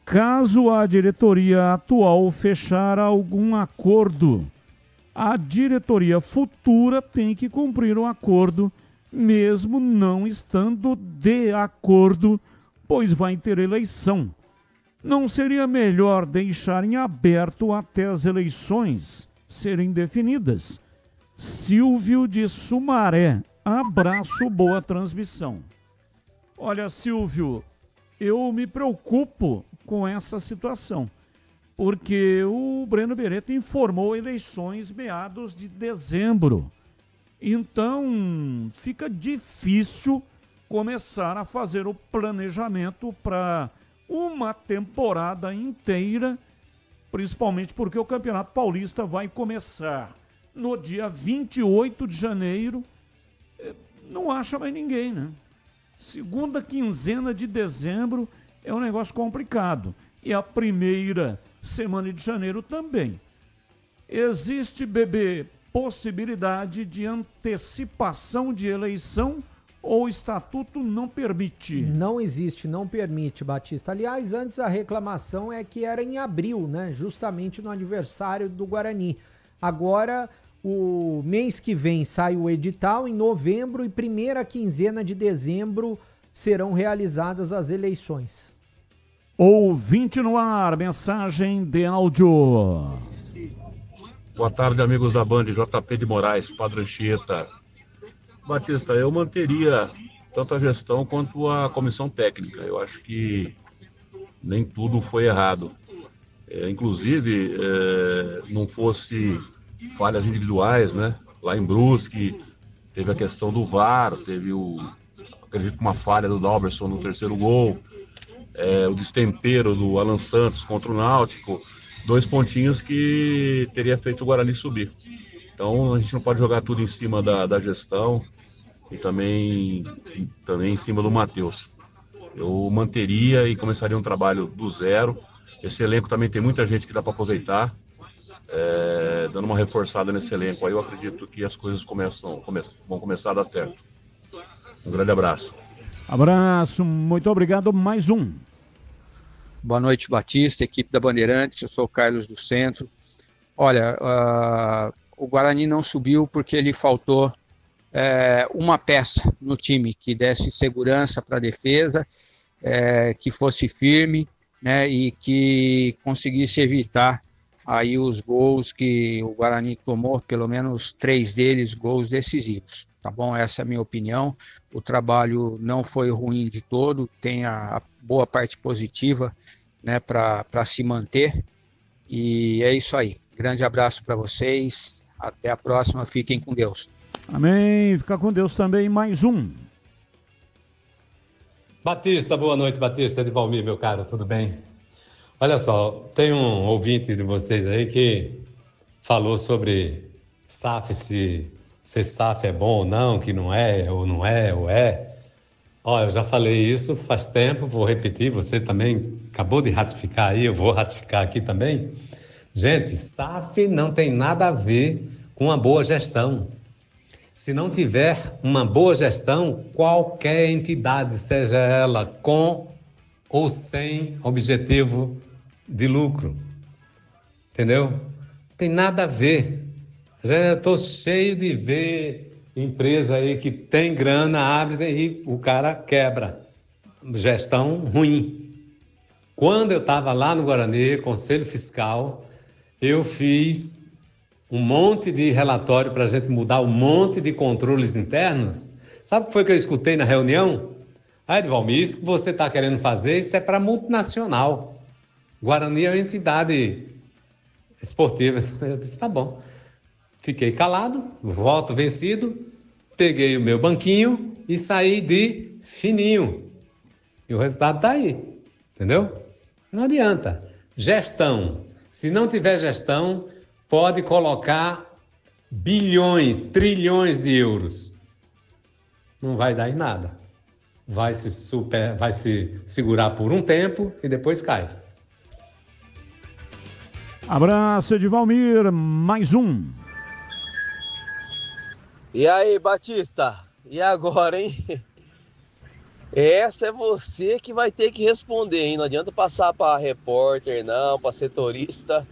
Caso a diretoria atual fechar algum acordo, a diretoria futura tem que cumprir o acordo, mesmo não estando de acordo, pois vai ter eleição. Não seria melhor deixar em aberto até as eleições serem definidas? Silvio de Sumaré. Abraço, boa transmissão. Olha, Silvio, eu me preocupo com essa situação, porque o Breno Beretta informou eleições meados de dezembro. Então, fica difícil começar a fazer o planejamento para uma temporada inteira, principalmente porque o Campeonato Paulista vai começar no dia 28 de janeiro. Não acha mais ninguém, né? Segunda quinzena de dezembro é um negócio complicado. E a primeira semana de janeiro também. Existe, Bebê, possibilidade de antecipação de eleição ou o estatuto não permite? Não existe, não permite, Batista. Aliás, antes a reclamação é que era em abril, né? Justamente no aniversário do Guarani. Agora, o mês que vem sai o edital, em novembro e primeira quinzena de dezembro serão realizadas as eleições. Ouvinte no ar, mensagem de áudio. Boa tarde, amigos da Band, JP de Moraes, Padre Anchieta. Batista, eu manteria tanto a gestão quanto a comissão técnica. Eu acho que nem tudo foi errado. Inclusive, não fosse falhas individuais, né? Lá em Brusque, teve a questão do VAR, teve acredito, uma falha do Dalberson no terceiro gol, o destempero do Alan Santos contra o Náutico, 2 pontinhos que teria feito o Guarani subir. Então a gente não pode jogar tudo em cima da gestão e também em cima do Matheus. Eu manteria e começaria um trabalho do zero. Esse elenco também tem muita gente que dá para aproveitar. Dando uma reforçada nesse elenco aí, eu acredito que as coisas vão começar a dar certo. Um grande abraço. Abraço, muito obrigado. Mais um. Boa noite, Batista, equipe da Bandeirantes. Eu sou o Carlos do Centro. Olha, o Guarani não subiu porque lhe faltou uma peça no time que desse segurança para a defesa, que fosse firme, né, e que conseguisse evitar aí os gols que o Guarani tomou, pelo menos 3 deles gols decisivos. Tá bom? Essa é a minha opinião. O trabalho não foi ruim de todo, tem a boa parte positiva, né, para se manter. E é isso aí. Grande abraço para vocês. Até a próxima. Fiquem com Deus. Amém. Fica com Deus também. Mais um. Batista, boa noite, Batista de Valmir, meu caro. Tudo bem? Olha só, tem um ouvinte de vocês aí que falou sobre SAF, se SAF é bom ou não, que não é, ou é. Ó, eu já falei isso faz tempo, vou repetir, você também acabou de ratificar aí, eu vou ratificar aqui também. Gente, SAF não tem nada a ver com uma boa gestão. Se não tiver uma boa gestão, qualquer entidade, seja ela com ou sem objetivo de lucro, entendeu? Tem nada a ver. Já estou cheio de ver empresa aí que tem grana, abre e o cara quebra. Gestão ruim. Quando eu estava lá no Guarani, Conselho Fiscal, eu fiz um monte de relatório para a gente mudar um monte de controles internos. Sabe o que foi que eu escutei na reunião? Edvalmir, isso que você está querendo fazer, isso é para multinacional. Guarani é uma entidade esportiva. Eu disse, tá bom. Fiquei calado, voto vencido, peguei o meu banquinho e saí de fininho. E o resultado está aí, entendeu? Não adianta. Gestão. Se não tiver gestão, pode colocar bilhões, trilhões de euros. Não vai dar em nada. Vai se segurar por um tempo e depois cai. Abraço, Edvalmir. Mais um. E aí, Batista? E agora, hein? Essa é você que vai ter que responder, hein? Não adianta passar para repórter, não, para setorista.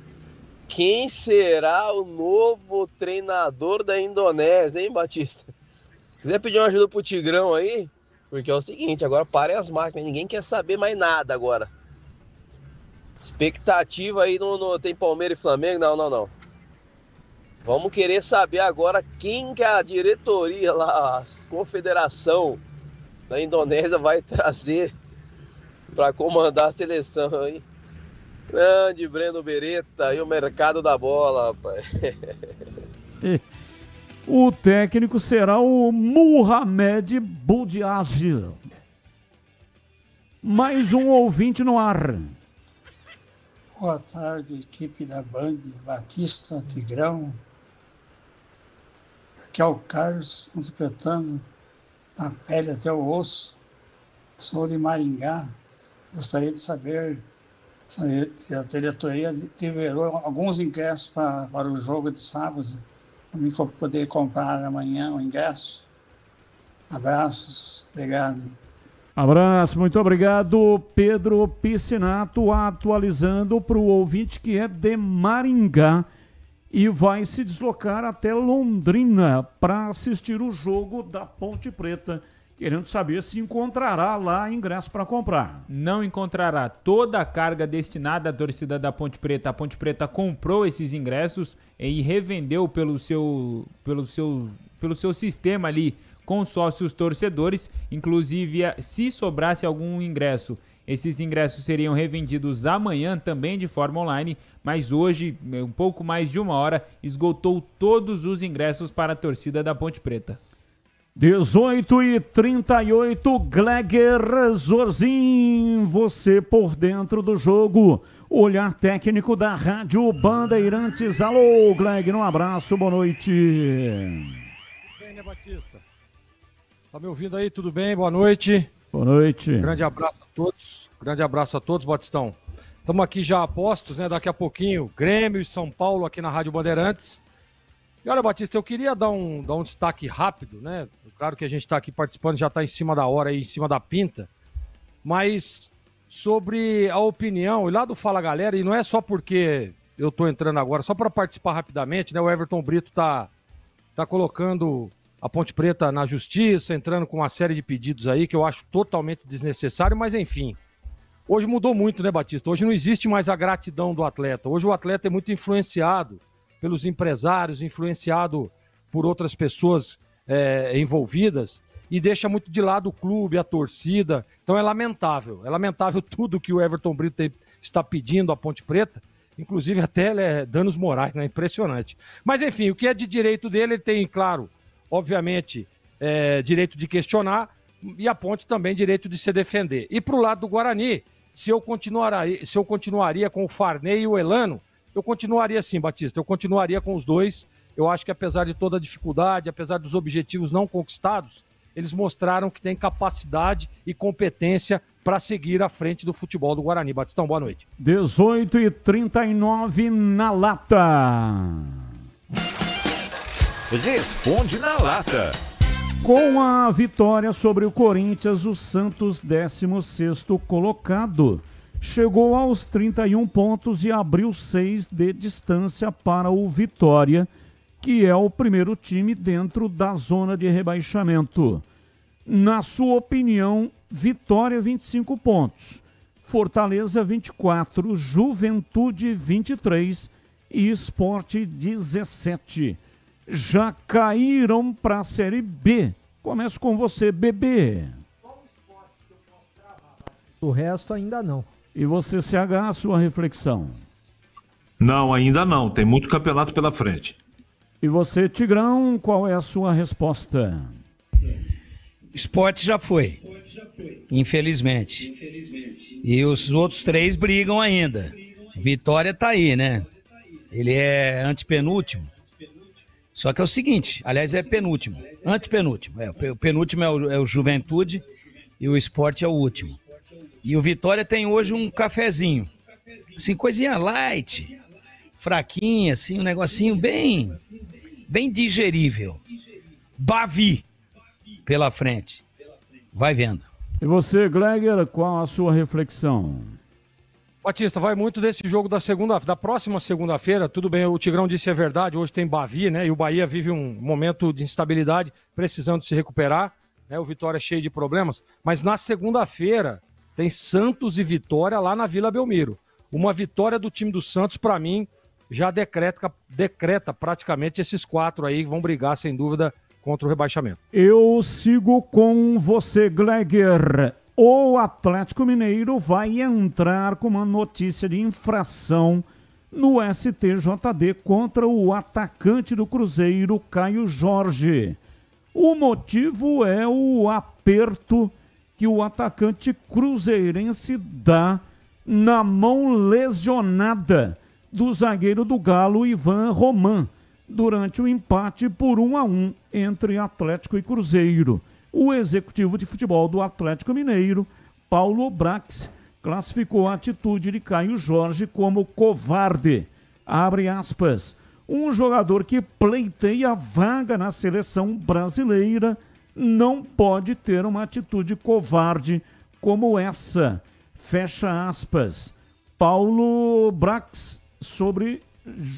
Quem será o novo treinador da Indonésia, hein, Batista? Se quiser pedir uma ajuda pro Tigrão aí, porque é o seguinte, agora parem as máquinas, ninguém quer saber mais nada agora. Expectativa aí tem Palmeiras e Flamengo? Não. Vamos querer saber agora quem que a diretoria lá, a confederação da Indonésia vai trazer para comandar a seleção aí. Grande Breno Beretta e o mercado da bola, rapaz. O técnico será o Mohamed Boudiazi. Mais um ouvinte no ar. Boa tarde, equipe da Band, Batista, Tigrão. Aqui é o Carlos, interpretando na pele até o osso. Sou de Maringá. Gostaria de saber se a diretoria liberou alguns ingressos para o jogo de sábado, para mim poder comprar amanhã o ingresso. Abraços, obrigado. Abraço, muito obrigado, Pedro Piscinato, atualizando para o ouvinte que é de Maringá e vai se deslocar até Londrina para assistir o jogo da Ponte Preta, que querendo saber se encontrará lá ingresso para comprar. Não encontrará. Toda a carga destinada à torcida da Ponte Preta. A Ponte Preta comprou esses ingressos e revendeu pelo seu sistema ali com sócios torcedores. Inclusive, se sobrasse algum ingresso, esses ingressos seriam revendidos amanhã também de forma online, mas hoje, um pouco mais de 1 hora, esgotou todos os ingressos para a torcida da Ponte Preta. 18h38, Gleger Zorzin, você por dentro do jogo. Olhar técnico da Rádio Bandeirantes. Alô, Gleger, um abraço, boa noite. Bem, né, Batista? Tá me ouvindo aí? Tudo bem? Boa noite. Boa noite. Grande abraço a todos. Grande abraço a todos, Batistão. Estamos aqui já a postos, né? Daqui a pouquinho, Grêmio e São Paulo aqui na Rádio Bandeirantes. E olha, Batista, eu queria dar um destaque rápido, né? Claro que a gente está aqui participando, já está em cima da hora, aí, em cima da pinta, mas sobre a opinião, e lá do Fala Galera, e não é só porque eu estou entrando agora, só para participar rapidamente, né? O Everton Brito tá colocando a Ponte Preta na justiça, entrando com uma série de pedidos aí que eu acho totalmente desnecessário, mas enfim. Hoje mudou muito, né, Batista? Hoje não existe mais a gratidão do atleta. Hoje o atleta é muito influenciado pelos empresários, influenciado por outras pessoas envolvidas e deixa muito de lado o clube, a torcida. Então é lamentável tudo que o Everton Brito está pedindo à Ponte Preta, inclusive até danos morais, né? Impressionante. Mas enfim, o que é de direito dele, ele tem, claro, obviamente, direito de questionar e a Ponte também direito de se defender. E pro lado do Guarani, se eu continuaria com o Farney e o Elano, eu continuaria sim, Batista, eu continuaria com os dois. Eu acho que apesar de toda a dificuldade, apesar dos objetivos não conquistados, eles mostraram que têm capacidade e competência para seguir à frente do futebol do Guarani. Batistão, boa noite. 18h39 na lata. Responde na lata. Com a vitória sobre o Corinthians, o Santos, 16º colocado, chegou aos 31 pontos e abriu 6 de distância para o Vitória, que é o primeiro time dentro da zona de rebaixamento. Na sua opinião, Vitória 25 pontos, Fortaleza 24, Juventude 23 e Sport 17. Já caíram para a Série B. Começo com você, Bebê. O resto ainda não. E você, CH, a sua reflexão? Não, ainda não. Tem muito campeonato pela frente. E você, Tigrão, qual é a sua resposta? Esporte já foi, infelizmente. E os outros 3 brigam ainda. Vitória tá aí, né? Ele é antepenúltimo. Só que é o seguinte, aliás, é penúltimo. Antepenúltimo. O penúltimo é o Juventude e o Sport é o último. E o Vitória tem hoje um cafezinho. Assim, coisinha light, fraquinha, assim, um negocinho bem digerível. Bavi pela frente. Vai vendo. E você, Gleger, qual a sua reflexão? Batista, vai muito desse jogo da próxima segunda-feira. Tudo bem, o Tigrão disse é verdade, hoje tem Bavi, né? E o Bahia vive um momento de instabilidade, precisando se recuperar, né? O Vitória é cheio de problemas. Mas na segunda-feira tem Santos e Vitória lá na Vila Belmiro. Uma vitória do time do Santos, para mim, já decreta praticamente esses 4 aí que vão brigar, sem dúvida, contra o rebaixamento. Eu sigo com você, Gleger. O Atlético Mineiro vai entrar com uma notícia de infração no STJD contra o atacante do Cruzeiro, Caio Jorge. O motivo é o aperto que o atacante cruzeirense dá na mão lesionada do zagueiro do Galo, Ivan Roman, durante o empate por 1-1 entre Atlético e Cruzeiro. O executivo de futebol do Atlético Mineiro, Paulo Brax, classificou a atitude de Caio Jorge como covarde. Abre aspas. Um jogador que pleiteia vaga na seleção brasileira não pode ter uma atitude covarde como essa. Fecha aspas. Paulo Brax sobre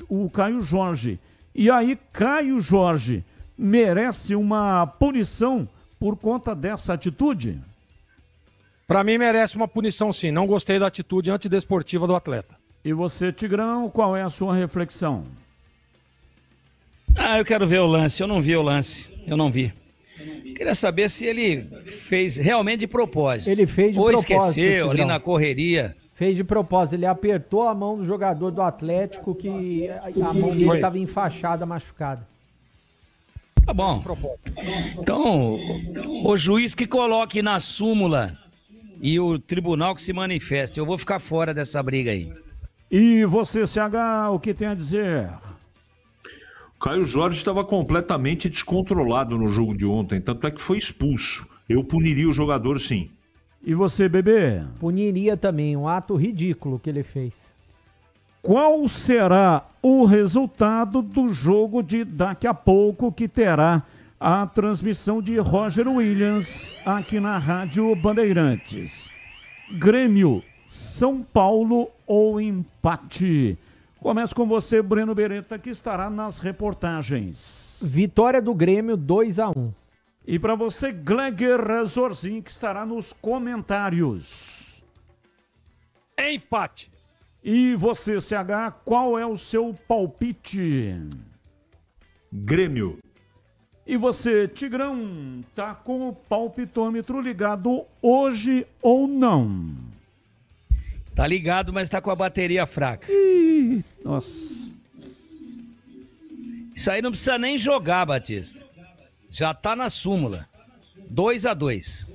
o Caio Jorge. E aí, Caio Jorge merece uma punição por conta dessa atitude? Pra mim merece uma punição sim, não gostei da atitude antidesportiva do atleta. E você, Tigrão, qual é a sua reflexão? Eu quero ver o lance, eu não vi o lance, eu não vi. Queria saber se ele fez realmente de propósito. Ele fez de propósito, esqueceu ali Tigrão. na correria. Fez de propósito, ele apertou a mão do jogador do Atlético que a mão dele estava enfaixada, machucada. Tá bom. Então, o juiz que coloque na súmula e o tribunal que se manifeste. Eu vou ficar fora dessa briga aí. E você, CH, o que tem a dizer? Caio Jorge estava completamente descontrolado no jogo de ontem, tanto é que foi expulso. Eu puniria o jogador sim. E você, bebê? Puniria também, um ato ridículo que ele fez. Qual será o resultado do jogo de daqui a pouco, que terá a transmissão de Roger Williams aqui na Rádio Bandeirantes? Grêmio, São Paulo ou empate? Começo com você, Breno Beretta, que estará nas reportagens. Vitória do Grêmio, 2-1. E para você, Gleger Zorzin, que estará nos comentários. Empate. E você, CH, qual é o seu palpite? Grêmio. E você, Tigrão, tá com o palpitômetro ligado hoje ou não? Tá ligado, mas tá com a bateria fraca. Ih, nossa. Isso aí não precisa nem jogar, Batista. Já tá na súmula. 2-2.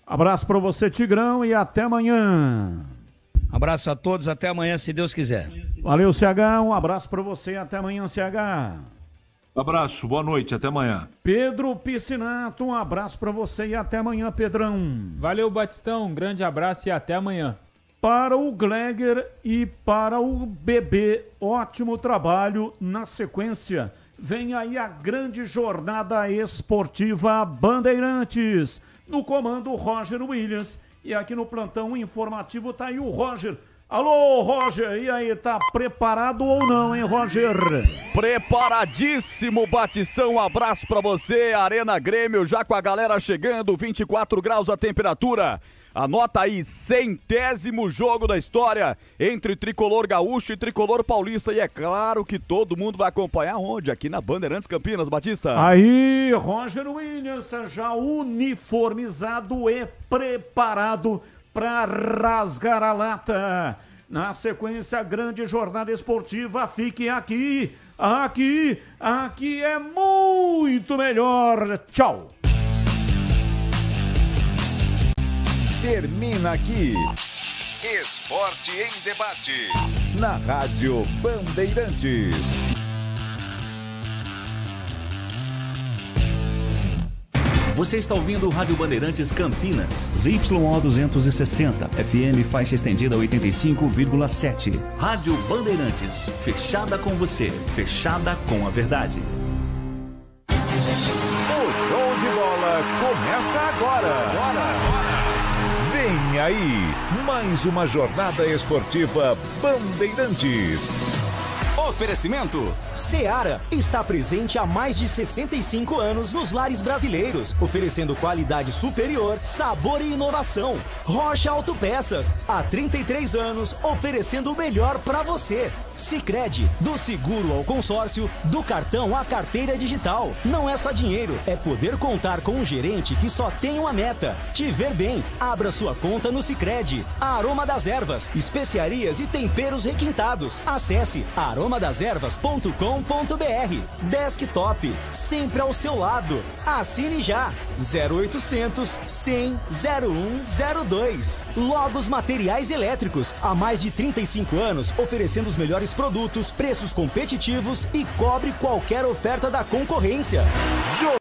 Abraço para você, Tigrão, e até amanhã. Abraço a todos, até amanhã, se Deus quiser. Valeu, CH, um abraço para você e até amanhã, CH. Abraço, boa noite, até amanhã. Pedro Piscinato, um abraço para você e até amanhã, Pedrão. Valeu, Batistão, um grande abraço e até amanhã. Para o Gleger e para o Bebê, ótimo trabalho na sequência. Vem aí a grande jornada esportiva Bandeirantes, no comando Roger Williams. E aqui no plantão informativo tá aí o Roger. Alô, Roger, e aí, tá preparado ou não, hein, Roger? Preparadíssimo, Batistão, um abraço pra você, Arena Grêmio, já com a galera chegando, 24 graus a temperatura. Anota aí, 100º jogo da história entre Tricolor Gaúcho e Tricolor Paulista. E é claro que todo mundo vai acompanhar onde? Aqui na Bandeirantes Campinas, Batista. Aí, Roger Williams já uniformizado e preparado para rasgar a lata. Na sequência, grande jornada esportiva. Fique aqui, aqui é muito melhor. Tchau. Termina aqui Esporte em Debate na Rádio Bandeirantes. Você está ouvindo Rádio Bandeirantes Campinas. ZYO 260, FM faixa estendida 85,7. Rádio Bandeirantes, fechada com você, fechada com a verdade. O show de bola começa agora. Vem aí, mais uma jornada esportiva Bandeirantes. Oferecimento. Seara está presente há mais de 65 anos nos lares brasileiros, oferecendo qualidade superior, sabor e inovação. Rocha Autopeças, há 33 anos, oferecendo o melhor para você. Sicredi, do seguro ao consórcio, do cartão à carteira digital. Não é só dinheiro, é poder contar com um gerente que só tem uma meta: te ver bem. Abra sua conta no Sicredi. Aroma das Ervas, especiarias e temperos requintados. Acesse aromadeservas.com.br. Desktop, sempre ao seu lado. Assine já. 0800 100 0102. Logos Materiais Elétricos, há mais de 35 anos, oferecendo os melhores produtos, preços competitivos e cobre qualquer oferta da concorrência.